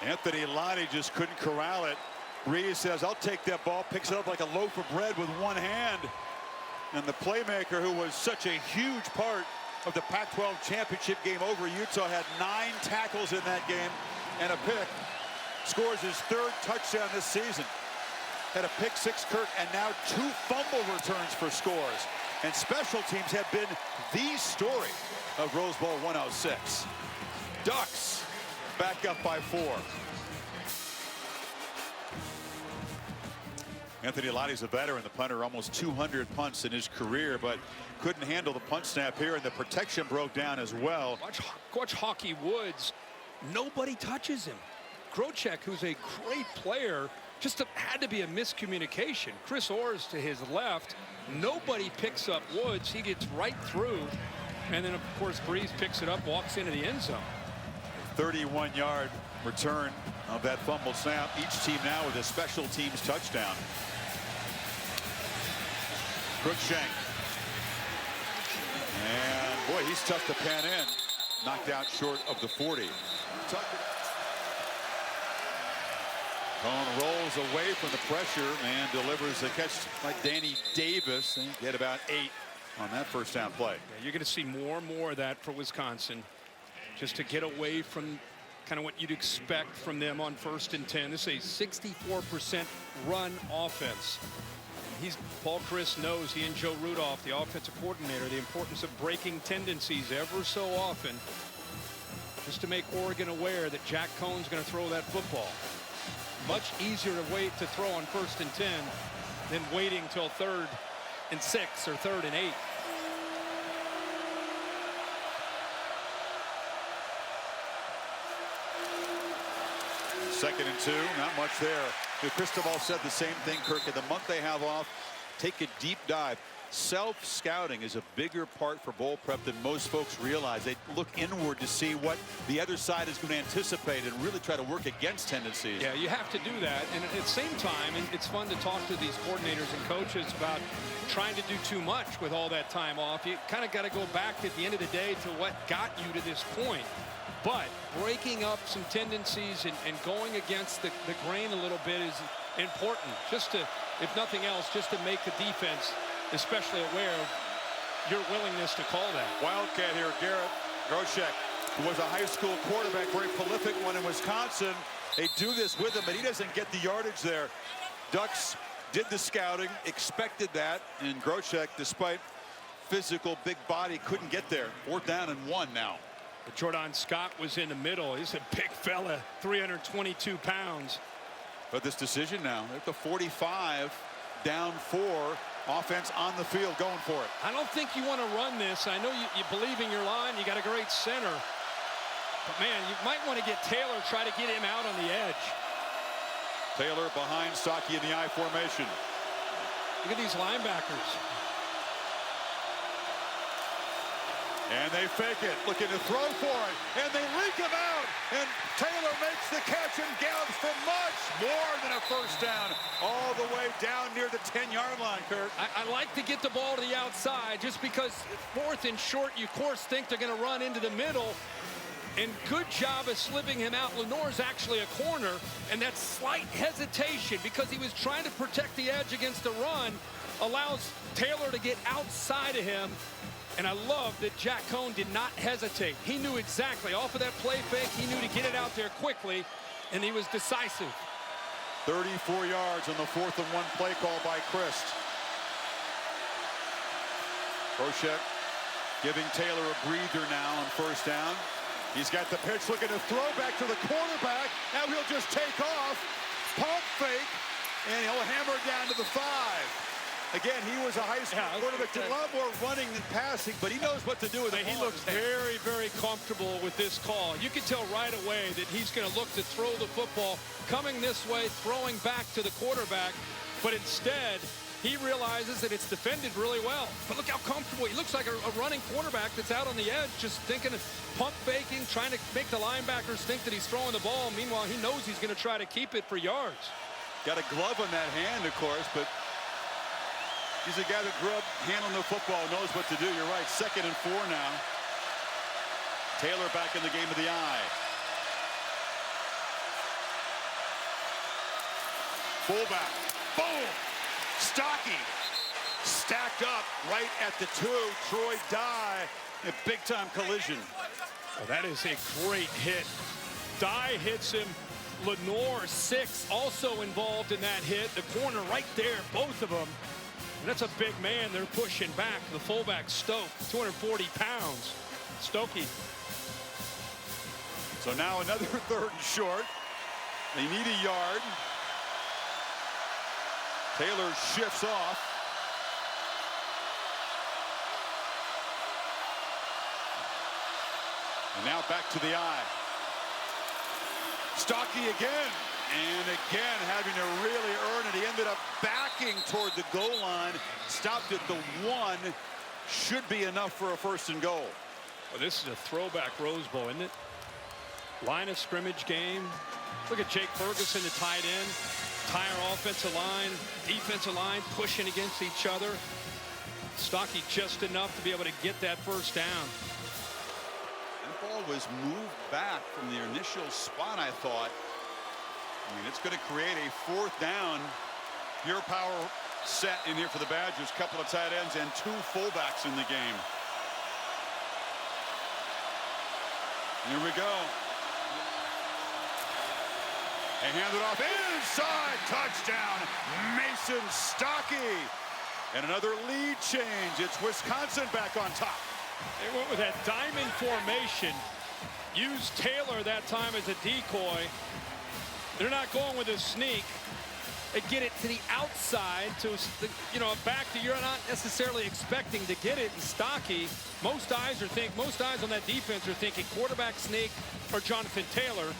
Anthony Lottie just couldn't corral it. Breeze says, I'll take that ball, picks it up like a loaf of bread with one hand. And the playmaker, who was such a huge part of the Pac-12 championship game over Utah, had 9 tackles in that game and a pick. Scores his 3rd touchdown this season. Had a pick 6, Kirk, and now 2 fumble returns for scores. And special teams have been the story of Rose Bowl 106. Ducks back up by 4. Anthony Lottie's a veteran, the punter, almost 200 punts in his career, but couldn't handle the punt snap here, and the protection broke down as well. Watch Hawkeye Woods. Nobody touches him. Grocek, who's a great player, just had to be a miscommunication. Chris Orrs to his left. Nobody picks up Woods. He gets right through. And then, of course, Breeze picks it up, walks into the end zone. 31-yard return of that fumble snap. Each team now with a special teams touchdown. Crookshank. And, boy, he's tough to pan in. Knocked out short of the 40. Cone rolls away from the pressure and delivers a catch by Danny Davis. They get about 8 on that first down play. Yeah, you're going to see more and more of that for Wisconsin, just to get away from kind of what you'd expect from them on 1st and 10. This is a 64% run offense. Paul Chryst knows, he and Joe Rudolph, the offensive coordinator, the importance of breaking tendencies ever so often, just to make Oregon aware that Jack Cohn's going to throw that football. Much easier to wait to throw on 1st and 10 than waiting till 3rd and 6 or 3rd and 8. Second and 2, not much there. Cristobal said the same thing, Kirk. In the month they have off, take a deep dive. Self-scouting is a bigger part for bowl prep than most folks realize. They look inward to see what the other side is going to anticipate and really try to work against tendencies. Yeah, you have to do that. And at the same time, it's fun to talk to these coordinators and coaches about trying to do too much with all that time off. You kind of got to go back at the end of the day to what got you to this point. But breaking up some tendencies and going against the grain a little bit is important, just to, if nothing else, just to make the defense especially aware of your willingness to call that. Wildcat here, Garrett Groshek, who was a high school quarterback, very prolific one in Wisconsin. They do this with him, but he doesn't get the yardage there. Ducks did the scouting, expected that, and Groshek, despite physical big body, couldn't get there. 4th down and 1 now. Jordan Scott was in the middle. He's a big fella, 322 pounds. But this decision now, they're at the 45, down 4, offense on the field, going for it. I don't think you want to run this. I know you believe in your line. You got a great center. But, man, you might want to get Taylor, try to get him out on the edge. Taylor behind Stocky in the I formation. Look at these linebackers. And they fake it, looking to throw for it, and they leak him out, and Taylor makes the catch and gallops for much more than a first down, all the way down near the 10-yard line, Kurt. I like to get the ball to the outside, just because 4th and short, you of course think they're going to run into the middle, and good job of slipping him out. Lenore's actually a corner, and that slight hesitation, because he was trying to protect the edge against the run, allows Taylor to get outside of him. And I love that Jack Cohn did not hesitate. He knew exactly, off of that play fake, he knew to get it out there quickly, and he was decisive. 34 yards on the 4th and 1 play call by Chryst. Groshek giving Taylor a breather now on 1st down. He's got the pitch, looking to throw back to the quarterback. Now he'll just take off, pump fake, and he'll hammer it down to the 5. Again, he was a high school quarterback, did a lot more running than passing, but he knows what to do with it. He looks very, very comfortable with this call. You can tell right away that he's going to look to throw the football coming this way, throwing back to the quarterback, but instead he realizes that it's defended really well. But look how comfortable he looks, like a running quarterback that's out on the edge, just thinking of pump faking, trying to make the linebackers think that he's throwing the ball. Meanwhile, he knows he's going to try to keep it for yards. Got a glove on that hand, of course, but he's a guy that grew up handling the football, knows what to do. You're right, 2nd and 4 now. Taylor back in the game of the eye. Fullback, boom! Stocky, stacked up right at the 2. Troy Dye, a big-time collision. Oh, that is a great hit. Dye hits him. Lenore, 6, also involved in that hit. The corner right there, both of them. And that's a big man they're pushing back. The fullback, Stoke, 240 pounds. Stokey. So now another 3rd and short. They need a yard. Taylor shifts off. And now back to the eye. Stocky again. And again, having to really earn it. He ended up backing toward the goal line. Stopped at the 1. Should be enough for a 1st and goal. Well, this is a throwback Rose Bowl, isn't it? Line of scrimmage game. Look at Jake Ferguson, the tight end. Entire offensive line, defensive line pushing against each other. Stocky just enough to be able to get that 1st down. That ball was moved back from the initial spot, I thought. I mean, it's going to create a 4th down. Pure power set in here for the Badgers. Couple of tight ends and 2 fullbacks in the game. Here we go. They hand it off inside. Touchdown, Mason Stockey. And another lead change. It's Wisconsin back on top. They went with that diamond formation. Used Taylor that time as a decoy. They're not going with a sneak. They get it to the outside to, you know, back that you're not necessarily expecting to get it. And Stockey, most eyes on that defense are thinking quarterback sneak or Jonathan Taylor.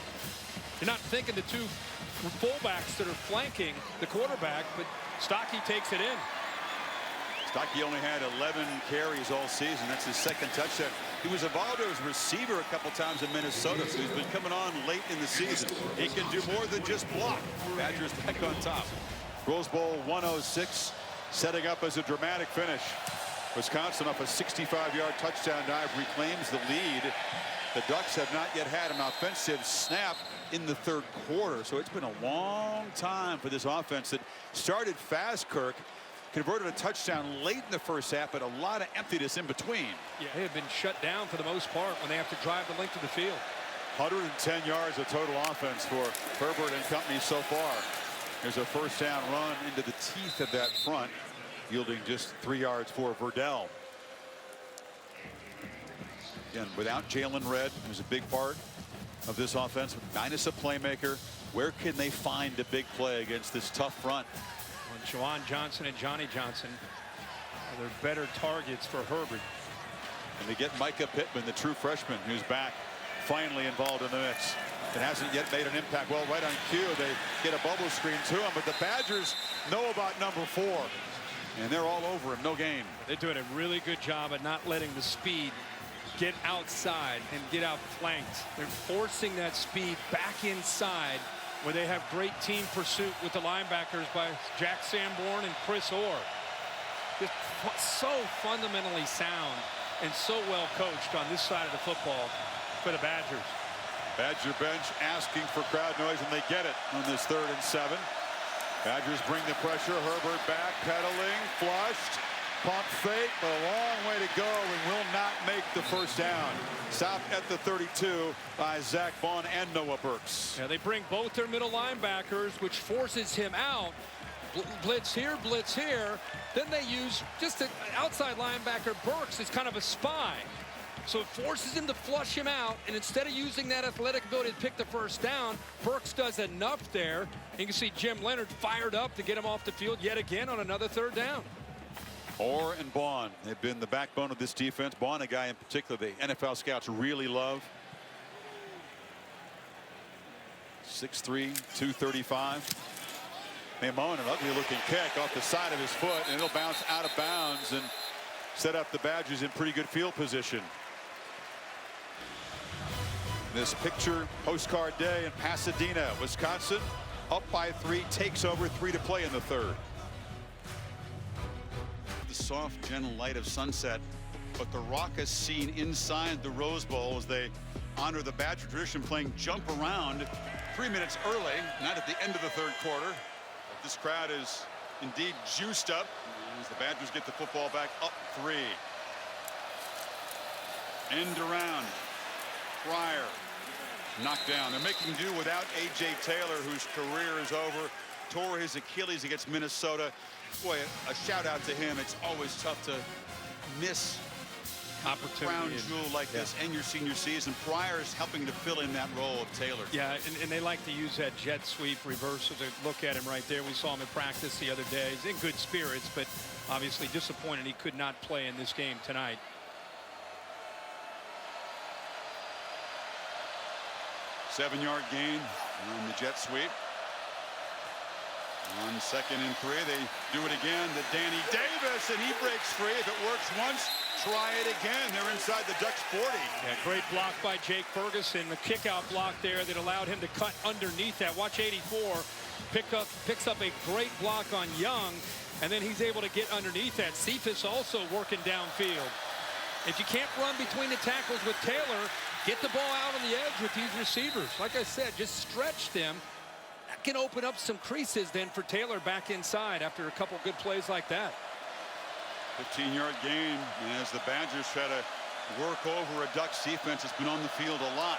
You're not thinking the 2 fullbacks that are flanking the quarterback, but Stockey takes it in. Stockey only had 11 carries all season. That's his 2nd touchdown. He was involved as receiver a couple times in Minnesota, so he's been coming on late in the season. He can do more than just block. Badgers back on top. Rose Bowl 106, setting up as a dramatic finish. Wisconsin off a 65-yard touchdown dive reclaims the lead. The Ducks have not yet had an offensive snap in the 3rd quarter, so it's been a long time for this offense that started fast, Kirk. Converted a touchdown late in the 1st half, but a lot of emptiness in between. Yeah, they have been shut down for the most part when they have to drive the length of the field. 110 yards of total offense for Herbert and company so far. There's a 1st down run into the teeth of that front, yielding just 3 yards for Verdell. Again, without Jalen Redd, who's a big part of this offense, minus a playmaker, where can they find a big play against this tough front? Juwan Johnson and Johnny Johnson are their better targets for Herbert. And they get Micah Pittman, the true freshman, who's back, finally involved in the mix. It hasn't yet made an impact. Well, right on cue, they get a bubble screen to him, but the Badgers know about number 4, and they're all over him. No gain. They're doing a really good job at not letting the speed get outside and get outflanked. They're forcing that speed back inside, where they have great team pursuit with the linebackers by Jack Sanborn and Chris Orr. Just so fundamentally sound and so well coached on this side of the football for the Badgers. Badger bench asking for crowd noise, and they get it on this 3rd and 7. Badgers bring the pressure. Herbert back, pedaling, flushed. Pump fake, but a long way to go, and will not make the 1st down. Stopped at the 32 by Zach Vaughn and Noah Burks. Yeah, they bring both their middle linebackers, which forces him out. Blitz here, blitz here. Then they use just an outside linebacker, Burks, as kind of a spy. So it forces him to flush him out, and instead of using that athletic ability to pick the 1st down, Burks does enough there. You can see Jim Leonard fired up to get him off the field yet again on another 3rd down. Orr and Bond have been the backbone of this defense. Bond, a guy in particular the NFL scouts really love. 6'3", 235. Mamone, an ugly looking kick off the side of his foot, and it'll bounce out of bounds and set up the Badgers in pretty good field position. This picture postcard day in Pasadena, Wisconsin, up by 3, takes over, 3 to play in the 3rd. The soft, gentle light of sunset, but the raucous scene inside the Rose Bowl as they honor the Badger tradition, playing jump around 3 minutes early, not at the end of the 3rd quarter. But this crowd is indeed juiced up as the Badgers get the football back up 3. End around. Pryor knocked down. They're making do without A.J. Taylor, whose career is over. Tore his Achilles against Minnesota. Boy, a shout out to him. It's always tough to miss opportunity, crown jewel like this in your senior season. Pryor's helping to fill in that role of Taylor. Yeah, and they like to use that jet sweep reversal to look at him right there. We saw him in practice the other day. He's in good spirits, but obviously disappointed he could not play in this game tonight. Seven-yard gain on the jet sweep. On 2nd and 3, they do it again to Danny Davis, and he breaks free. If it works once, try it again. They're inside the Ducks 40. Yeah, great block by Jake Ferguson. The kick-out block there that allowed him to cut underneath that. Watch 84 picks up a great block on Young, and then he's able to get underneath that. Cephas also working downfield. If you can't run between the tackles with Taylor, get the ball out on the edge with these receivers. Like I said, just stretch them. that can open up some creases then for Taylor back inside after a couple good plays like that. 15-yard gain as the Badgers try to work over a Ducks defense that's been on the field a lot.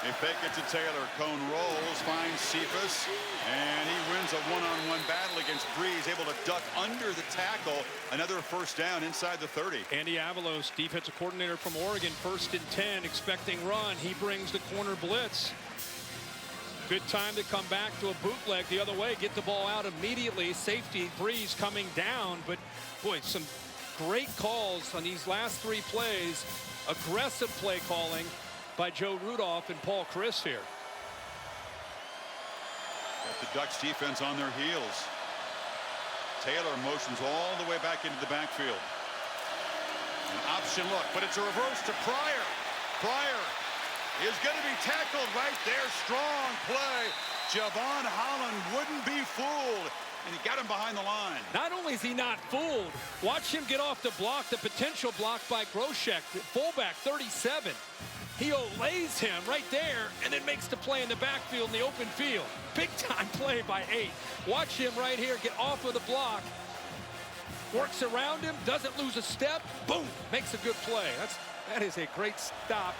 They fake it to Taylor. Cone rolls, finds Cephas, and he wins a one-on-one battle against Breeze, able to duck under the tackle. Another first down inside the 30. Andy Avalos, defensive coordinator from Oregon, 1st and 10, expecting run. He brings the corner blitz. Good time to come back to a bootleg the other way, get the ball out immediately. Safety, Breeze coming down, but boy, some great calls on these last 3 plays. Aggressive play calling by Joe Rudolph and Paul Chris here. Got the Ducks defense on their heels. Taylor motions all the way back into the backfield. An option look, but it's a reverse to Pryor. Pryor is going to be tackled right there. Strong play. Javon Holland wouldn't be fooled, and he got him behind the line. Not only is he not fooled, watch him get off the block, the potential block by Groshek, fullback, 37. He lays him right there and then makes the play in the backfield in the open field. Big time play by 8. Watch him right here get off of the block. Works around him, doesn't lose a step. Boom, makes a good play. That is a great stop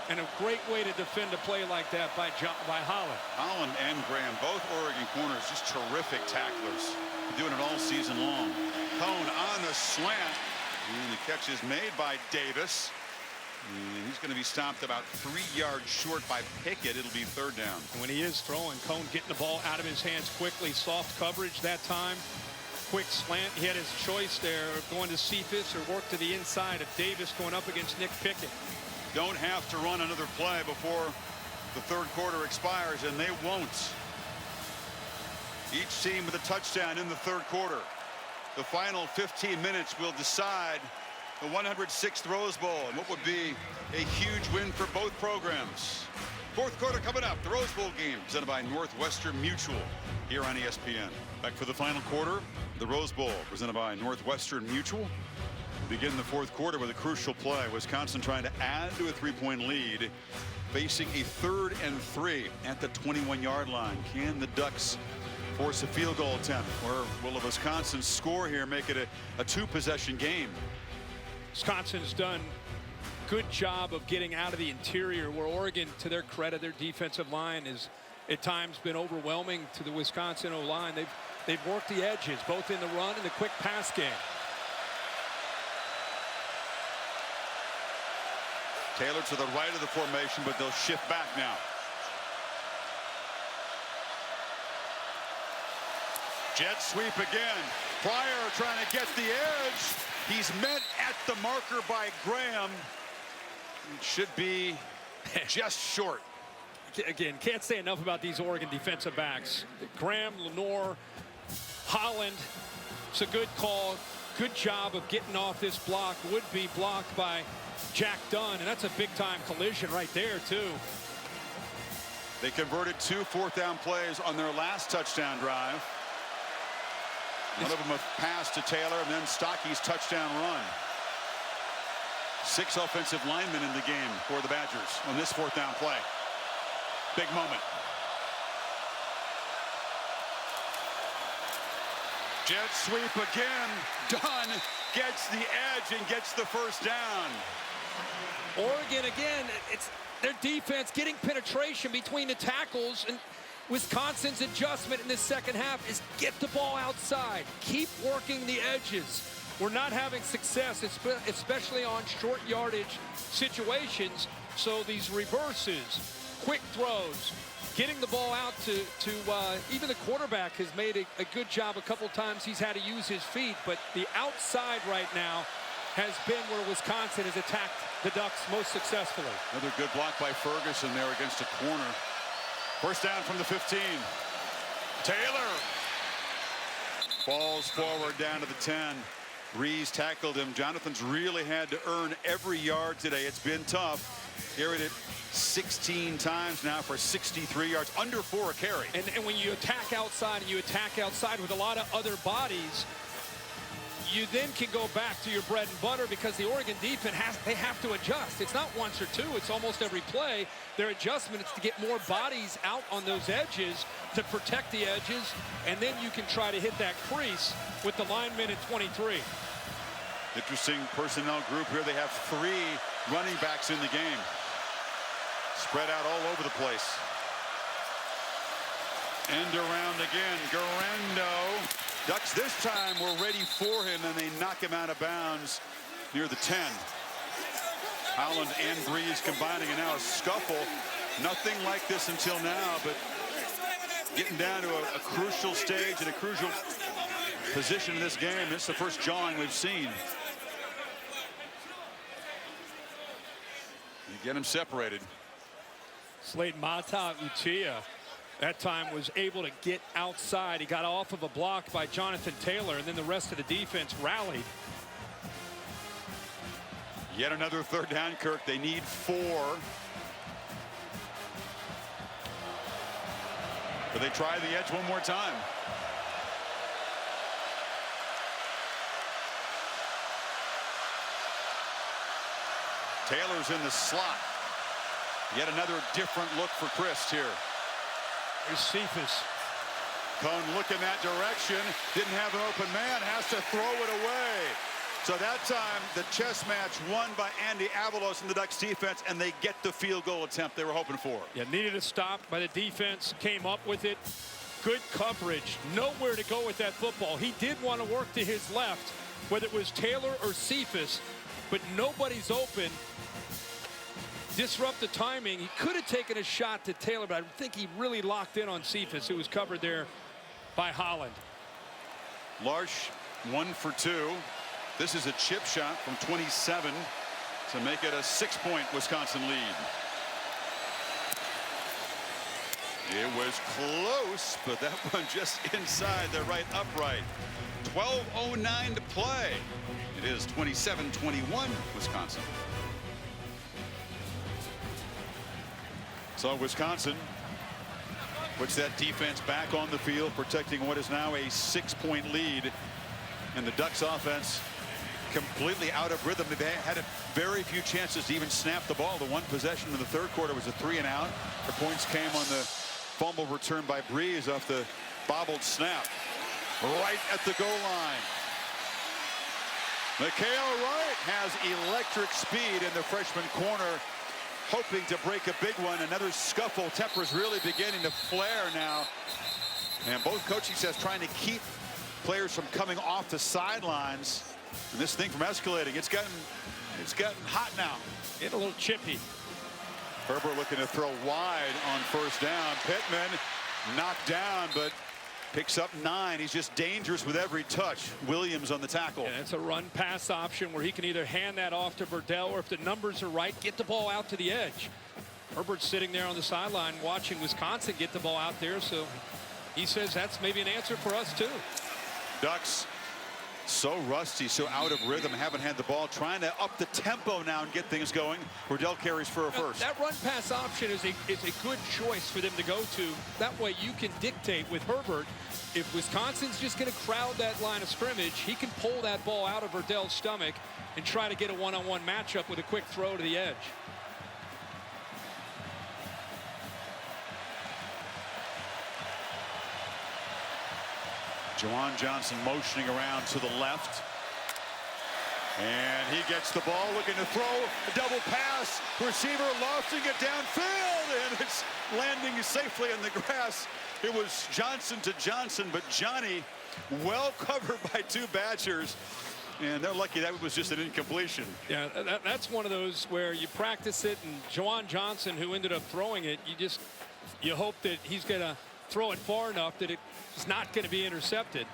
and a great way to defend a play like that by Holland. Holland and Graham, both Oregon corners, just terrific tacklers. Doing it all season long. Cone on the slant. And the catch is made by Davis. And he's going to be stopped about 3 yards short by Pickett. It'll be 3rd down. And when he is throwing, Cone getting the ball out of his hands quickly. Soft coverage that time. Quick slant. He had his choice there of going to Cephas or work to the inside of Davis going up against Nick Pickett. Don't have to run another play before the 3rd quarter expires, and they won't. Each team with a touchdown in the 3rd quarter. The final 15 minutes will decide the 106th Rose Bowl, and what would be a huge win for both programs. 4th quarter coming up. The Rose Bowl game presented by Northwestern Mutual here on ESPN. Back for the final quarter. The Rose Bowl presented by Northwestern Mutual. Begin the 4th quarter with a crucial play. Wisconsin trying to add to a 3-point lead, facing a 3rd and 3 at the 21-yard line. Can the Ducks force a field goal attempt, or will a Wisconsin score here make it a 2-possession game? Wisconsin's done a good job of getting out of the interior, where Oregon, to their credit, their defensive line has at times been overwhelming to the Wisconsin O-line. They've worked the edges, both in the run and the quick pass game. Taylor to the right of the formation, but they'll shift back now. Jet sweep again. Pryor trying to get the edge. He's met at the marker by Graham. It should be just short. Again, can't say enough about these Oregon defensive backs. Graham, Lenore, Holland. It's a good call. Good job of getting off this block. Would be blocked by Jack Dunn, and that's a big-time collision right there, too. They converted 2 4th-down plays on their last touchdown drive. One of them a pass to Taylor, and then Stocky's touchdown run. 6 offensive linemen in the game for the Badgers on this 4th-down play. Big moment. Jet sweep again. Dunn gets the edge and gets the first down. Oregon, again, it's their defense getting penetration between the tackles, and Wisconsin's adjustment in the 2nd half is get the ball outside. Keep working the edges. We're not having success, especially on short yardage situations. So these reverses, quick throws, getting the ball out to even the quarterback has made a good job a couple times. He's had to use his feet, but the outside right now has been where Wisconsin has attacked the Ducks most successfully. Another good block by Ferguson there against a corner. First down from the 15. Taylor falls forward down to the 10. Breeze tackled him. Jonathan's really had to earn every yard today. It's been tough. Carried it 16 times now for 63 yards, under 4 a carry. And when you attack outside and you attack outside with a lot of other bodies, you then can go back to your bread and butter because the Oregon defense they have to adjust. It's not once or two, it's almost every play. Their adjustment is to get more bodies out on those edges to protect the edges, and then you can try to hit that crease with the linemen at 23. Interesting personnel group here. They have 3 running backs in the game. Spread out all over the place. End around again. Garando. Ducks this time were ready for him, and they knock him out of bounds near the 10. Holland and Breeze combining, and now a scuffle. Nothing like this until now, but getting down to a crucial stage and a crucial position in this game. It's the first jawing we've seen. You get him separated. Slade Mata Utia that time was able to get outside. He got off of a block by Jonathan Taylor, and then the rest of the defense rallied. Yet another third down, Kirk. They need 4. But they try the edge one more time. Taylor's in the slot. Yet another different look for Christ here. Here's Cephas. Cone looking that direction. Didn't have an open man. Has to throw it away. So that time, the chess match won by Andy Avalos and the Ducks defense, and they get the field goal attempt they were hoping for. Yeah, needed a stop by the defense. Came up with it. Good coverage. Nowhere to go with that football. He did want to work to his left, whether it was Taylor or Cephas, but nobody's open. Disrupt the timing. He could have taken a shot to Taylor, but I think he really locked in on Cephas, who was covered there by Holland. Larsh 1 for 2. This is a chip shot from 27 to make it a 6-point Wisconsin lead. It was close, but that one just inside the right upright. 12:09 to play. It is 27-21 Wisconsin. So Wisconsin puts that defense back on the field, protecting what is now a 6-point lead. And the Ducks offense completely out of rhythm. They had very few chances to even snap the ball. The one possession in the third quarter was a 3-and-out. The points came on the fumble return by Breeze off the bobbled snap. Right at the goal line. Mikhail Wright has electric speed in the freshman corner, hoping to break a big one. Another scuffle. Temper's really beginning to flare now. And both coaching staffs trying to keep players from coming off the sidelines. And this thing from escalating. It's gotten hot now. Getting a little chippy. Herbert looking to throw wide on first down. Pittman knocked down, but picks up 9. He's just dangerous with every touch. Williams on the tackle. Yeah, it's a run-pass option where he can either hand that off to Verdell, or if the numbers are right, get the ball out to the edge. Herbert's sitting there on the sideline watching Wisconsin get the ball out there, so he says that's maybe an answer for us too. Ducks so rusty, so out of rhythm, haven't had the ball, trying to up the tempo now and get things going. Verdell carries for a first. That run-pass option is a good choice for them to go to. That way you can dictate with Herbert. If Wisconsin's just going to crowd that line of scrimmage, he can pull that ball out of Verdell's stomach and try to get a one-on-one matchup with a quick throw to the edge. Juwan Johnson motioning around to the left. And he gets the ball, looking to throw a double pass. Receiver lofting it downfield, and it's landing safely in the grass. It was Johnson to Johnson, but Johnny well covered by 2 Badgers. And they're lucky that was just an incompletion. Yeah, that's one of those where you practice it, and Juwan Johnson, who ended up throwing it, you hope that he's going to throw it far enough that it's not going to be intercepted.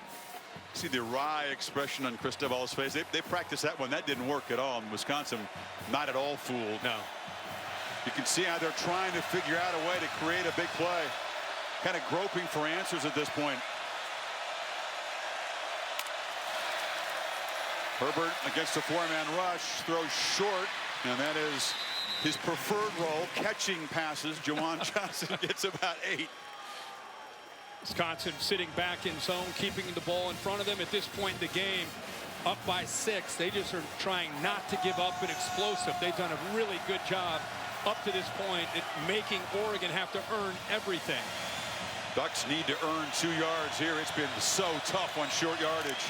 See the wry expression on Cristobal's face. They practiced that one. That didn't work at all. And Wisconsin not at all fooled. No. You can see how they're trying to figure out a way to create a big play. Kind of groping for answers at this point. Herbert against a 4-man rush, throws short, and that is his preferred role, catching passes. Juwan Johnson gets about 8. Wisconsin sitting back in zone, keeping the ball in front of them at this point in the game. up by 6. They just are trying not to give up and explosive. They've done a really good job up to this point at making Oregon have to earn everything. Ducks need to earn 2 yards here. It's been so tough on short yardage.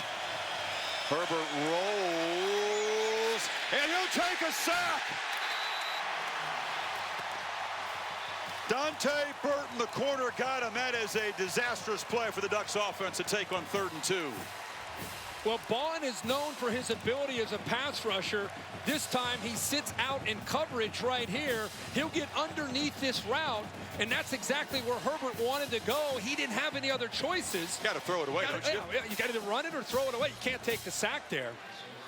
Herbert rolls, and he'll take a sack. Dante Burton, the corner, got him. That is a disastrous play for the Ducks offense to take on 3rd and 2. Well, Bond is known for his ability as a pass rusher. This time he sits out in coverage right here. He'll get underneath this route, and that's exactly where Herbert wanted to go. He didn't have any other choices. Got to throw it away, don't you? Yeah, you got to either run it or throw it away. You can't take the sack there.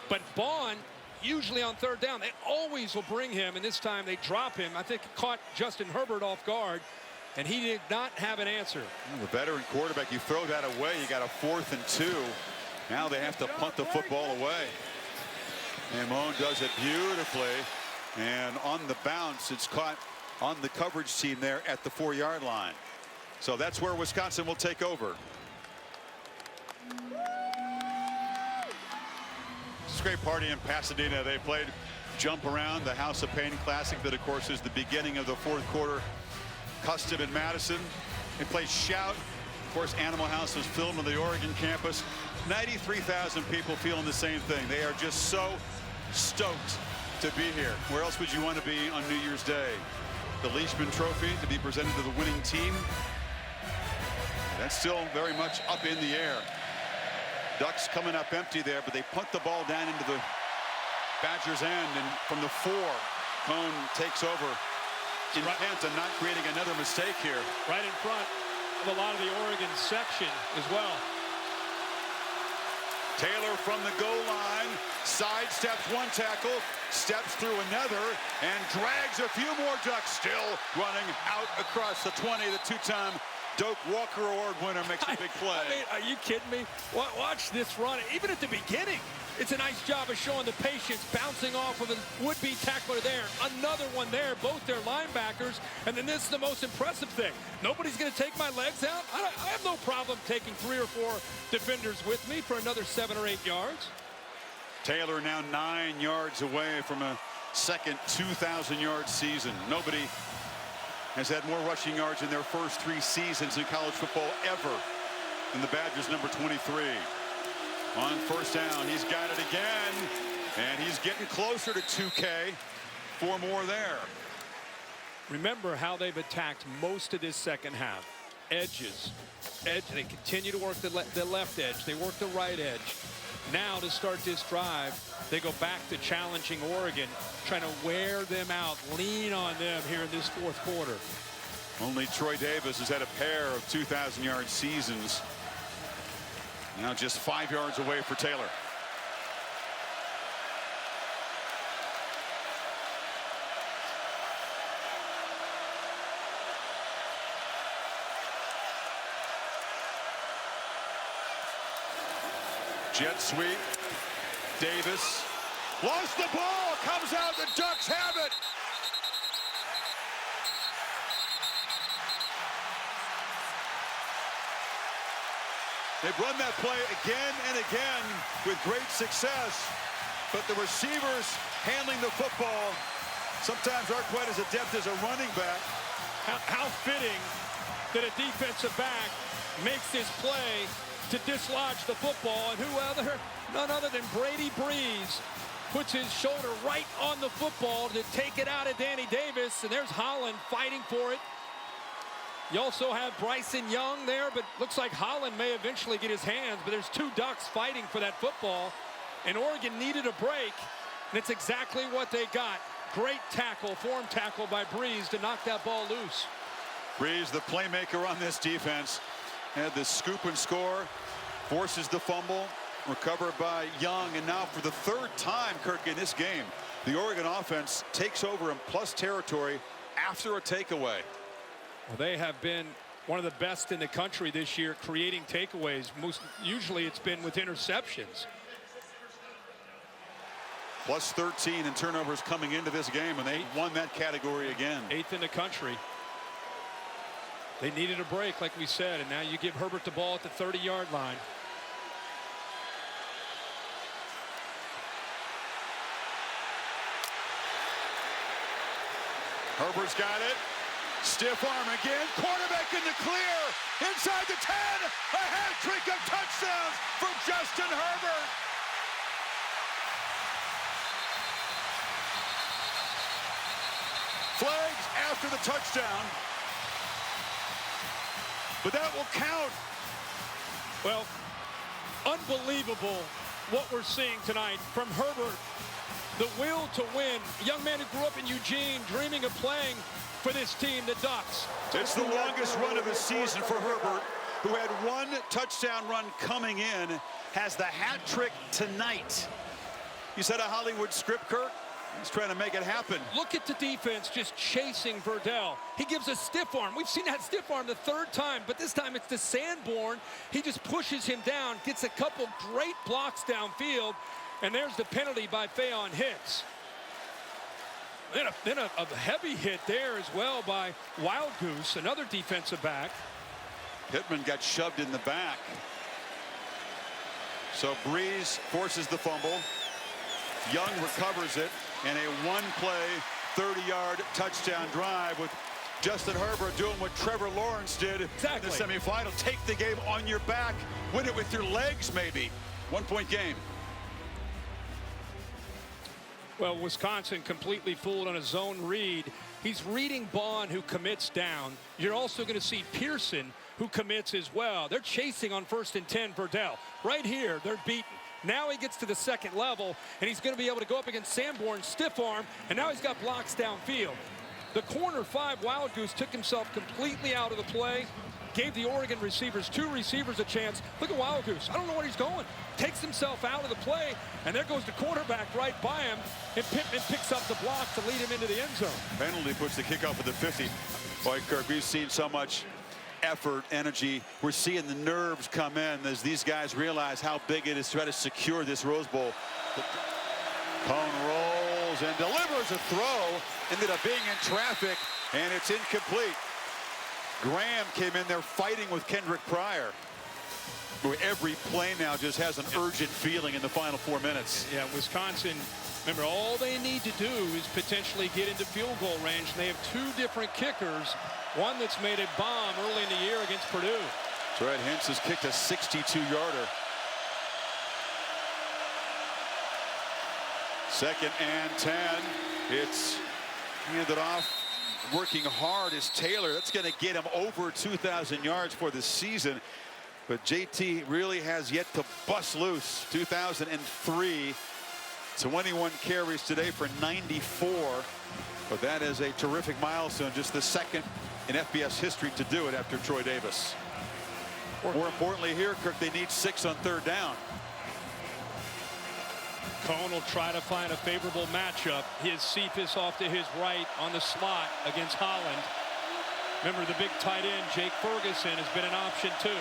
But Bond, usually on 3rd down, they always will bring him, and this time they drop him. I think it caught Justin Herbert off guard, and he did not have an answer. Well, the veteran quarterback, you throw that away, you got a 4th and 2. Now they have to punt the football away. And Moan does it beautifully. And on the bounce, it's caught on the coverage team there at the 4-yard line. So that's where Wisconsin will take over. It's a great party in Pasadena. They played Jump Around, the House of Pain Classic, that of course is the beginning of the 4th quarter custom in Madison. They played Shout. Of course, Animal House was filmed on the Oregon campus. 93,000 people feeling the same thing. They are just so stoked to be here. Where else would you want to be on New Year's Day? The Leishman Trophy to be presented to the winning team. That's still very much up in the air. Ducks coming up empty there, but they punt the ball down into the Badgers' end, and from the 4, Cone takes over. Intent on not creating another mistake here. Right in front of a lot of the Oregon section as well. Taylor from the goal line, sidesteps 1 tackle, steps through another, and drags a few more Ducks, still running out across the 20. The 2-time Doak Walker Award winner makes a big play. I mean, are you kidding me? Watch this run. Even at the beginning, it's a nice job of showing the patience, bouncing off of a would-be tackler there. Another one there, both their linebackers. And then this is the most impressive thing. Nobody's going to take my legs out. I have no problem taking 3 or 4 defenders with me for another 7 or 8 yards. Taylor now 9 yards away from a second 2,000-yard season. Nobody has had more rushing yards in their first 3 seasons in college football ever than the Badgers' number 23. On 1st down, he's got it again, and he's getting closer to 2K. 4 more there. Remember how they've attacked most of this second half. Edges. They continue to work the left edge. They work the right edge. Now to start this drive, they go back to challenging Oregon, trying to wear them out, lean on them here in this 4th quarter. Only Troy Davis has had a pair of 2,000-yard seasons. Now just 5 yards away for Taylor. Jet sweep. Davis lost the ball. Comes out. The Ducks have it. They've run that play again and again with great success, but the receivers handling the football sometimes aren't quite as adept as a running back. How fitting that a defensive back makes this play to dislodge the football, and none other than Brady Breeze puts his shoulder right on the football to take it out of Danny Davis, and there's Holland fighting for it. You also have Bryson Young there, but looks like Holland may eventually get his hands, but there's 2 Ducks fighting for that football, and Oregon needed a break, and it's exactly what they got. Great tackle, form tackle by Breeze to knock that ball loose. Breeze, the playmaker on this defense, had the scoop and score, forces the fumble, recovered by Young, and now for the 3rd time, Kirk, in this game, the Oregon offense takes over in plus territory after a takeaway. Well, they have been one of the best in the country this year creating takeaways. Usually it's been with interceptions. Plus 13 in turnovers coming into this game, and they won that category again. 8th in the country. They needed a break, like we said, and now you give Herbert the ball at the 30-yard line. Herbert's got it. Stiff arm again. Quarterback in the clear. Inside the 10. A hat trick of touchdowns for Justin Herbert. Flags after the touchdown. But that will count. Well, unbelievable what we're seeing tonight from Herbert. The will to win. A young man who grew up in Eugene, dreaming of playing for this team, the Ducks. It's the longest run of the season for Herbert, who had one touchdown run coming in, has the hat trick tonight. You said a Hollywood script, Kirk? He's trying to make it happen. Look at the defense just chasing Verdell. He gives a stiff arm. We've seen that stiff arm the third time, but this time it's to Sanborn. He just pushes him down, gets a couple great blocks downfield, and there's the penalty by Faion Hicks. Then a heavy hit there as well by Wild Goose, another defensive back. Pittman got shoved in the back. So Breeze forces the fumble. Young recovers it. And a one-play, 30-yard touchdown drive with Justin Herbert doing what Trevor Lawrence did in the semifinal. Take the game on your back. Win it with your legs, maybe. One-point game. Well, Wisconsin completely fooled on a zone read. He's reading Bond, who commits down. You're also going to see Pearson, who commits as well. They're chasing on 1st and 10 Verdell. Right here, they're beaten. Now he gets to the second level, and he's going to be able to go up against Sanborn, stiff arm, and now he's got blocks downfield. The corner 5, Wild Goose, took himself completely out of the play, gave the Oregon receivers, 2 receivers, a chance. Look at Wild Goose. I don't know where he's going. Takes himself out of the play, and there goes the quarterback right by him, and Pittman picks up the block to lead him into the end zone. Penalty puts the kickoff at the 50. Boy, Kirk, we've seen so much effort, energy. We're seeing the nerves come in as these guys realize how big it is to try to secure this Rose Bowl. Cone rolls and delivers a throw. Ended up being in traffic, and it's incomplete. Graham came in there fighting with Kendrick Pryor. Every play now just has an urgent feeling in the final 4 minutes. Yeah, Wisconsin, remember, all they need to do is potentially get into field goal range. And they have 2 different kickers. One that's made a bomb early in the year against Purdue. That's right. Hintz has kicked a 62-yarder. 2nd and 10. It's handed off. Working hard is Taylor. That's going to get him over 2,000 yards for the season. But JT really has yet to bust loose. 2003. 21 carries today for 94. But that is a terrific milestone. Just the 2nd in FBS history to do it after Troy Davis. More importantly here, Kirk, they need 6 on 3rd down. Cone will try to find a favorable matchup. His Cephas off to his right on the slot against Holland. Remember, the big tight end, Jake Ferguson, has been an option too.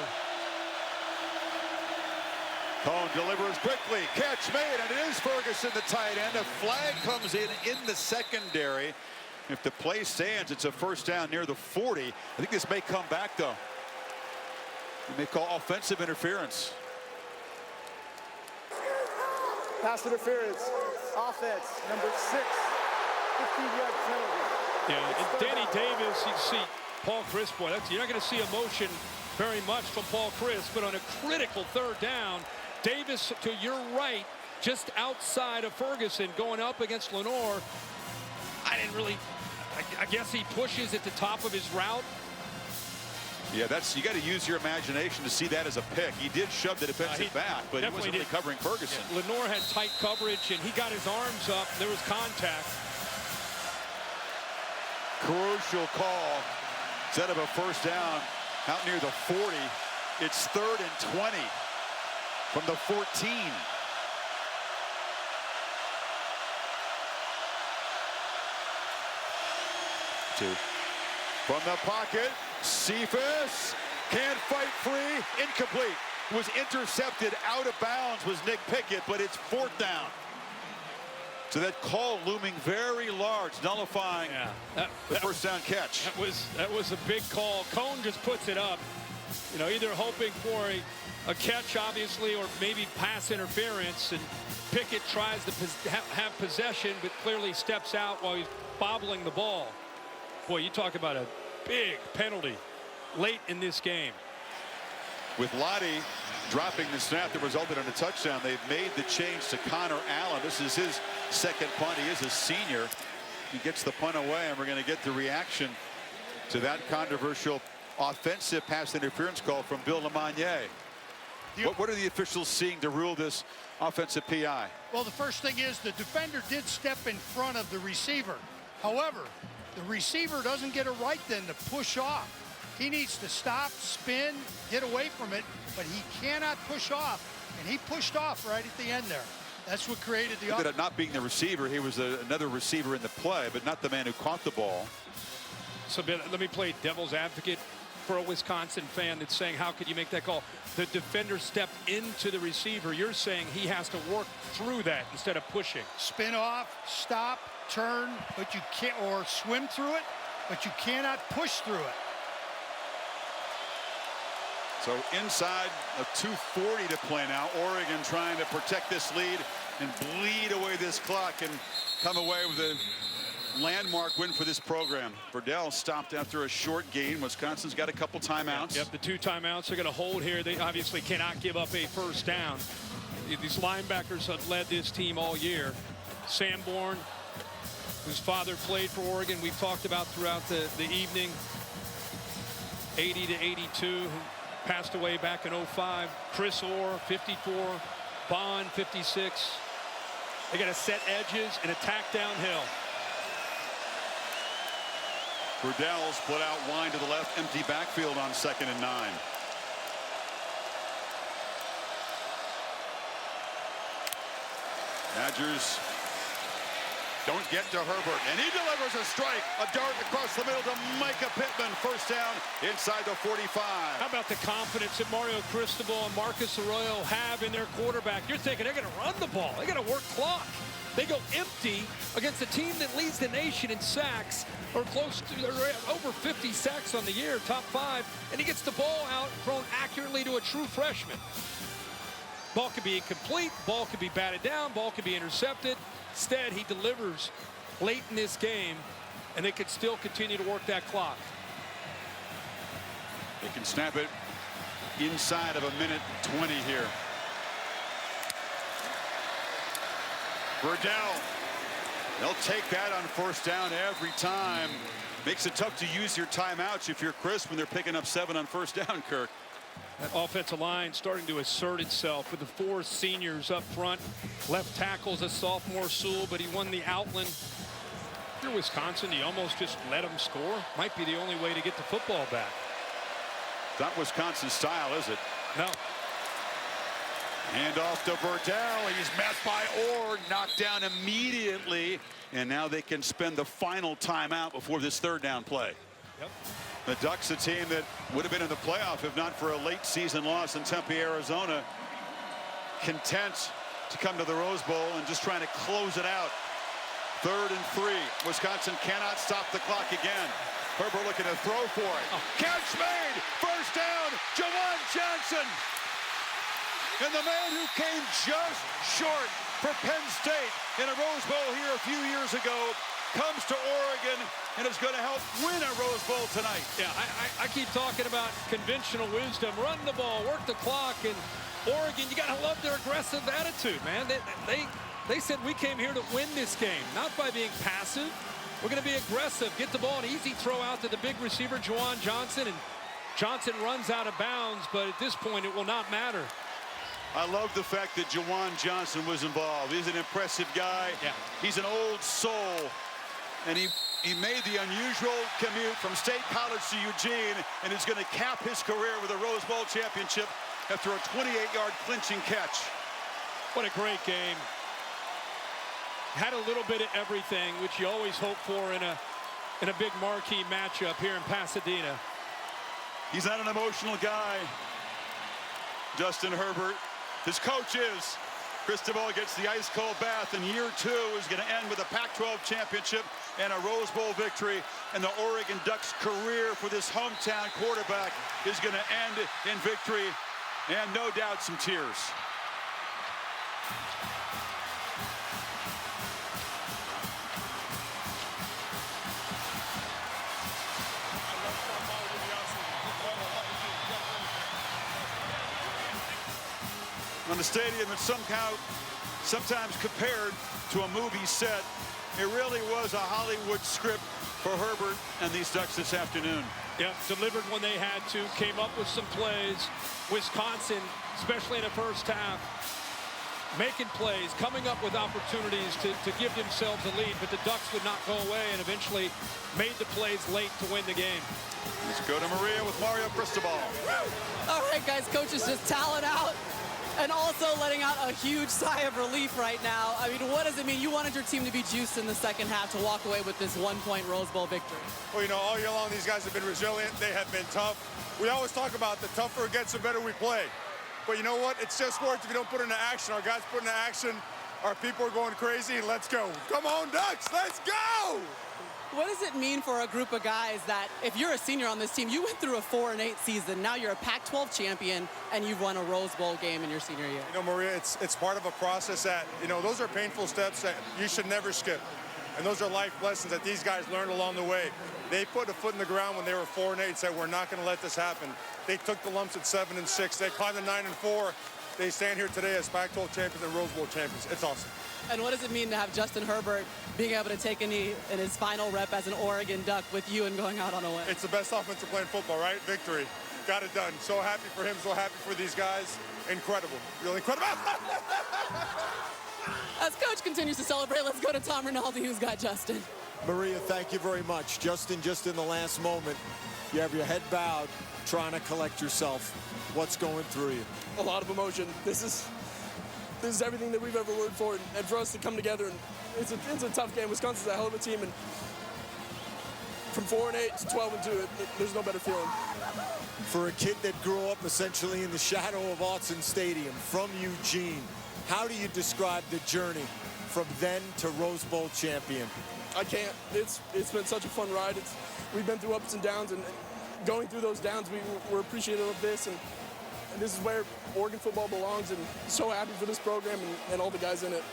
Cone delivers quickly. Catch made, and it is Ferguson, the tight end. A flag comes in the secondary. If the play stands, it's a 1st down near the 40. I think this may come back, though. They may call offensive interference. Pass interference. Offense, number 6. 15-yard penalty. Yeah, and Danny Davis, you see Paul Chryst, boy, you're not going to see emotion very much from Paul Chryst, but on a critical 3rd down, Davis to your right, just outside of Ferguson, going up against Lenore. I guess he pushes at the top of his route. Yeah, you got to use your imagination to see that as a pick. He did shove the defensive back, but he wasn't really covering Ferguson. Yeah, Lenore had tight coverage, and he got his arms up. There was contact. Crucial call. Instead of a 1st down out near the 40, it's 3rd and 20 from the 14. From the pocket, Cephas can't fight free, incomplete. Was intercepted out of bounds was Nick Pickett, but it's 4th down. So that call looming very large, nullifying the 1st down catch. That was a big call. Cone just puts it up, you know, either hoping for a catch, obviously, or maybe pass interference. And Pickett tries to have possession, but clearly steps out while he's bobbling the ball. Boy, you talk about a big penalty late in this game. With Lottie dropping the snap that resulted in a touchdown, they've made the change to Connor Allen. This is his second punt. He is a senior. He gets the punt away, and we're going to get the reaction to that controversial offensive pass interference call from Bill Lamagnier. What are the officials seeing to rule this offensive PI? Well, the first thing is the defender did step in front of the receiver. However, the receiver doesn't get a right then to push off. He needs to stop, spin, get away from it, but he cannot push off. And he pushed off right at the end there. That's what created the offense. Not being the receiver, he was another receiver in the play, but not the man who caught the ball. So let me play devil's advocate for a Wisconsin fan that's saying, how could you make that call? The defender stepped into the receiver. You're saying he has to work through that instead of pushing. Spin off, stop, turn, but you can't, or swim through it, but you cannot push through it. So inside of 2:40 to play now. Oregon trying to protect this lead and bleed away this clock and come away with a landmark win for this program. Verdell stopped after a short gain. Wisconsin's got a couple timeouts. Yep, the 2 timeouts are going to hold here. They obviously cannot give up a first down. These linebackers have led this team all year. Sanborn, whose father played for Oregon, we've talked about throughout the evening. 80 to 82, who passed away back in 05. Chris Orr, 54. Bond, 56. They got to set edges and attack downhill. Verdell split out wide to the left, empty backfield on 2nd and 9. Badgers don't get to Herbert, and he delivers a strike. A dart across the middle to Micah Pittman. First down inside the 45. How about the confidence that Mario Cristobal and Marcus Arroyo have in their quarterback? You're thinking they're going to run the ball. They got to work clock. They go empty against a team that leads the nation in sacks, or close to over 50 sacks on the year, top 5, and he gets the ball out, thrown accurately to a true freshman. Ball could be incomplete, ball could be batted down, ball could be intercepted. Instead, he delivers late in this game, and they could still continue to work that clock. They can snap it inside of 1:20 here. Verdell, they'll take that on first down every time. Makes it tough to use your timeouts if you're Chris when they're picking up 7 on first down, Kirk. That offensive line starting to assert itself with the 4 seniors up front. Left tackle's a sophomore, Sewell, but he won the Outland. If you're Wisconsin, you almost just let them score. Might be the only way to get the football back. Not Wisconsin style, is it? No. Hand off to Verdell. He's met by Orr, knocked down immediately. And now they can spend the final timeout before this 3rd down play. Yep. The Ducks, a team that would have been in the playoff if not for a late season loss in Tempe, Arizona. Content to come to the Rose Bowl and just trying to close it out. 3rd and 3. Wisconsin cannot stop the clock again. Herbert looking to throw for it. Catch made. First down. Juwan Johnson. And the man who came just short for Penn State in a Rose Bowl here a few years ago comes to Oregon and is going to help win a Rose Bowl tonight. Yeah, I keep talking about conventional wisdom. Run the ball, work the clock, and Oregon, you got to love their aggressive attitude, man. They said we came here to win this game, not by being passive. We're going to be aggressive, get the ball, an easy throw out to the big receiver, Juwan Johnson, and Johnson runs out of bounds, but at this point, it will not matter. I love the fact that Juwan Johnson was involved. He's an impressive guy. Yeah. He's an old soul. And he made the unusual commute from State College to Eugene and is going to cap his career with a Rose Bowl championship after a 28-yard clinching catch. What a great game. Had a little bit of everything, which you always hope for in a big marquee matchup here in Pasadena. He's not an emotional guy, Justin Herbert. His coach is. Cristobal gets the ice-cold bath, and year 2 is going to end with a Pac-12 championship and a Rose Bowl victory. And the Oregon Ducks' career for this hometown quarterback is going to end in victory and no doubt some tears. on the stadium that's sometimes compared to a movie set. It really was a Hollywood script for Herbert and these Ducks this afternoon. Yeah, delivered when they had to, came up with some plays. Wisconsin, especially in the first half, making plays, coming up with opportunities to give themselves a lead, but the Ducks would not go away and eventually made the plays late to win the game. Let's go to Maria with Mario Cristobal. All right, guys, coach is just talent out and also letting out a huge sigh of relief right now. I mean, what does it mean? You wanted your team to be juiced in the second half to walk away with this one-point Rose Bowl victory. Well, you know, all year long, these guys have been resilient. They have been tough. We always talk about the tougher it gets, the better we play. But you know what? It's just words if you don't put it into action. Our guys put it into action. Our people are going crazy. Let's go. Come on, Ducks. Let's go. What does it mean for a group of guys that if you're a senior on this team, you went through a 4-8 season, now you're a Pac-12 champion, and you've won a Rose Bowl game in your senior year? You know, Maria, it's part of a process that, you know, those are painful steps that you should never skip. And those are life lessons that these guys learned along the way. They put a foot in the ground when they were 4-8, said, we're not going to let this happen. They took the lumps at 7-6. They climbed to 9-4. They stand here today as Pac-12 champions and Rose Bowl champions. It's awesome. And what does it mean to have Justin Herbert being able to take a knee in his final rep as an Oregon Duck with you and going out on a win? It's the best offensive play in football, right? Victory. Got it done. So happy for him, so happy for these guys. Incredible. Really incredible. As Coach continues to celebrate, let's go to Tom Rinaldi, who's got Justin. Maria, thank you very much. Justin, just in the last moment, you have your head bowed, trying to collect yourself. What's going through you? A lot of emotion. This is everything that we've ever worked for, and for us to come together, and it's a tough game. Wisconsin's a hell of a team, and from 4-8 to 12-2, there's no better feeling. For a kid that grew up essentially in the shadow of Autzen Stadium from Eugene, how do you describe the journey from then to Rose Bowl champion? I can't. It's been such a fun ride. We've been through ups and downs, and going through those downs, we're appreciative of this, and this is where Oregon football belongs, and so happy for this program and all the guys in it.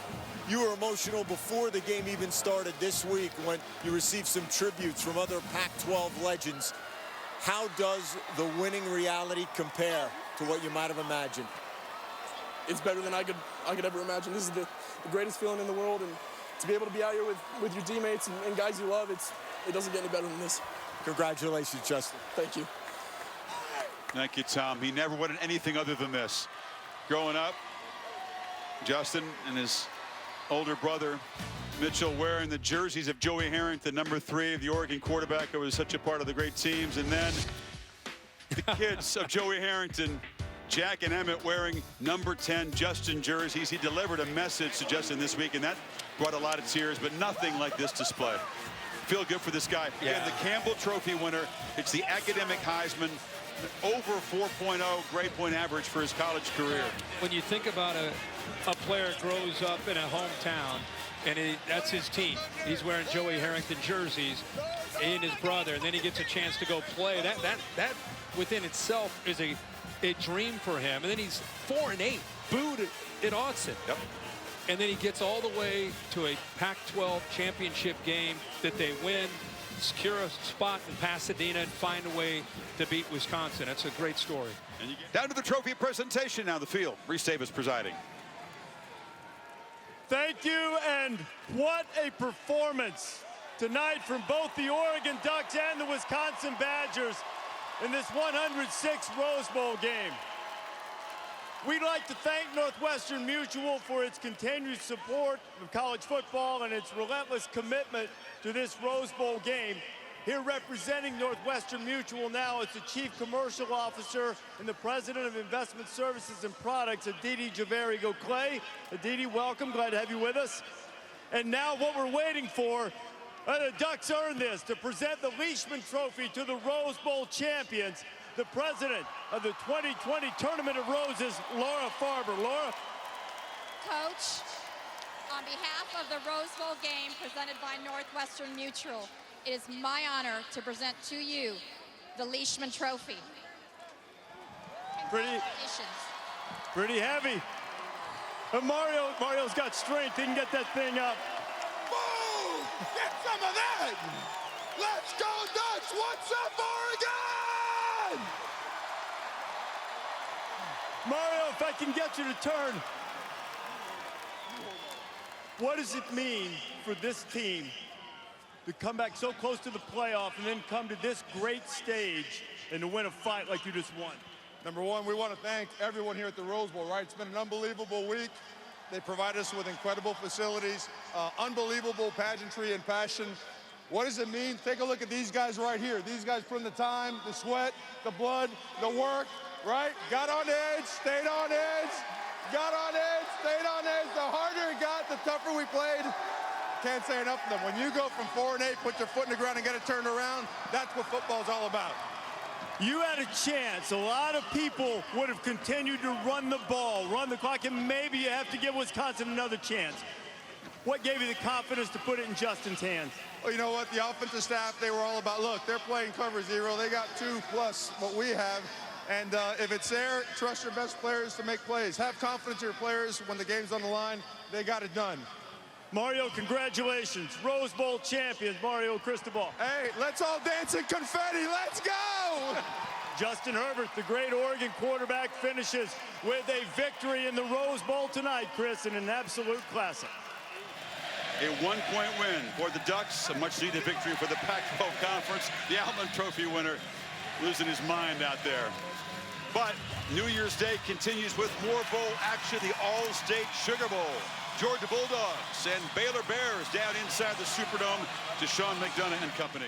You were emotional before the game even started this week when you received some tributes from other Pac-12 legends. How does the winning reality compare to what you might have imagined? It's better than I could ever imagine. This is the greatest feeling in the world, and to be able to be out here with your teammates and guys you love, it doesn't get any better than this. Congratulations, Justin. Thank you. Thank you, Tom. He never wanted anything other than this. Growing up, Justin and his older brother, Mitchell, wearing the jerseys of Joey Harrington, number 3 of the Oregon quarterback who was such a part of the great teams. And then the kids of Joey Harrington, Jack and Emmett, wearing number 10 Justin jerseys. He delivered a message to Justin this week, and that brought a lot of tears, but nothing like this display. Feel good for this guy. Yeah. Again, the Campbell Trophy winner. It's the academic Heisman. Over 4.0 grade point average for his college career. When you think about a player grows up in a hometown, and that's his team. He's wearing Joey Harrington jerseys, he and his brother, and then he gets a chance to go play. That within itself is a dream for him. And then he's 4-8, booed at Autzen. Yep. And then he gets all the way to a Pac-12 championship game that they win, secure a spot in Pasadena, and find a way to beat Wisconsin. That's a great story. And you get down to the trophy presentation now, the field. Reese Davis presiding. Thank you, and what a performance tonight from both the Oregon Ducks and the Wisconsin Badgers in this 106th Rose Bowl game. We'd like to thank Northwestern Mutual for its continued support of college football and its relentless commitment to this Rose Bowl game. Here representing Northwestern Mutual now is the Chief Commercial Officer and the President of Investment Services and Products, Aditi Javeri-Clay. Aditi, welcome, glad to have you with us. And now what we're waiting for, the Ducks earned this, to present the Leishman Trophy to the Rose Bowl champions, the President of the 2020 Tournament of Roses, Laura Farber. Laura? Coach, on behalf of the Rose Bowl game presented by Northwestern Mutual, it is my honor to present to you the Leishman Trophy. Congratulations. Pretty heavy. But Mario's got strength. He can get that thing up. Boom! Get some of that! Let's go, Ducks! What's up, Oregon? Mario, if I can get you to turn. What does it mean for this team to come back so close to the playoff and then come to this great stage and to win a fight like you just won? Number one, we want to thank everyone here at the Rose Bowl, right? It's been an unbelievable week. They provide us with incredible facilities, unbelievable pageantry and passion. What does it mean? Take a look at these guys right here. These guys put in the time, the sweat, the blood, the work, right? Got on edge, stayed on edge, got on edge, stayed on edge. The harder it got, the tougher we played. Can't say enough of them. When you go from 4-8, put your foot in the ground and get it turned around, that's what football's all about. You had a chance. A lot of people would have continued to run the ball, run the clock, and maybe you have to give Wisconsin another chance. What gave you the confidence to put it in Justin's hands? Well, you know what? The offensive staff, they were all about, look, they're playing cover zero. They got 2 plus what we have. And if it's there, trust your best players to make plays. Have confidence in your players when the game's on the line. They got it done. Mario, congratulations. Rose Bowl champions, Mario Cristobal. Hey, let's all dance in confetti. Let's go! Justin Herbert, the great Oregon quarterback, finishes with a victory in the Rose Bowl tonight, Chris, in an absolute classic. A 1-point win for the Ducks, a much-needed victory for the Pac-12 Conference. The Outland Trophy winner losing his mind out there. But New Year's Day continues with more bowl action, the All-State Sugar Bowl. Georgia Bulldogs and Baylor Bears down inside the Superdome to Sean McDonough and company.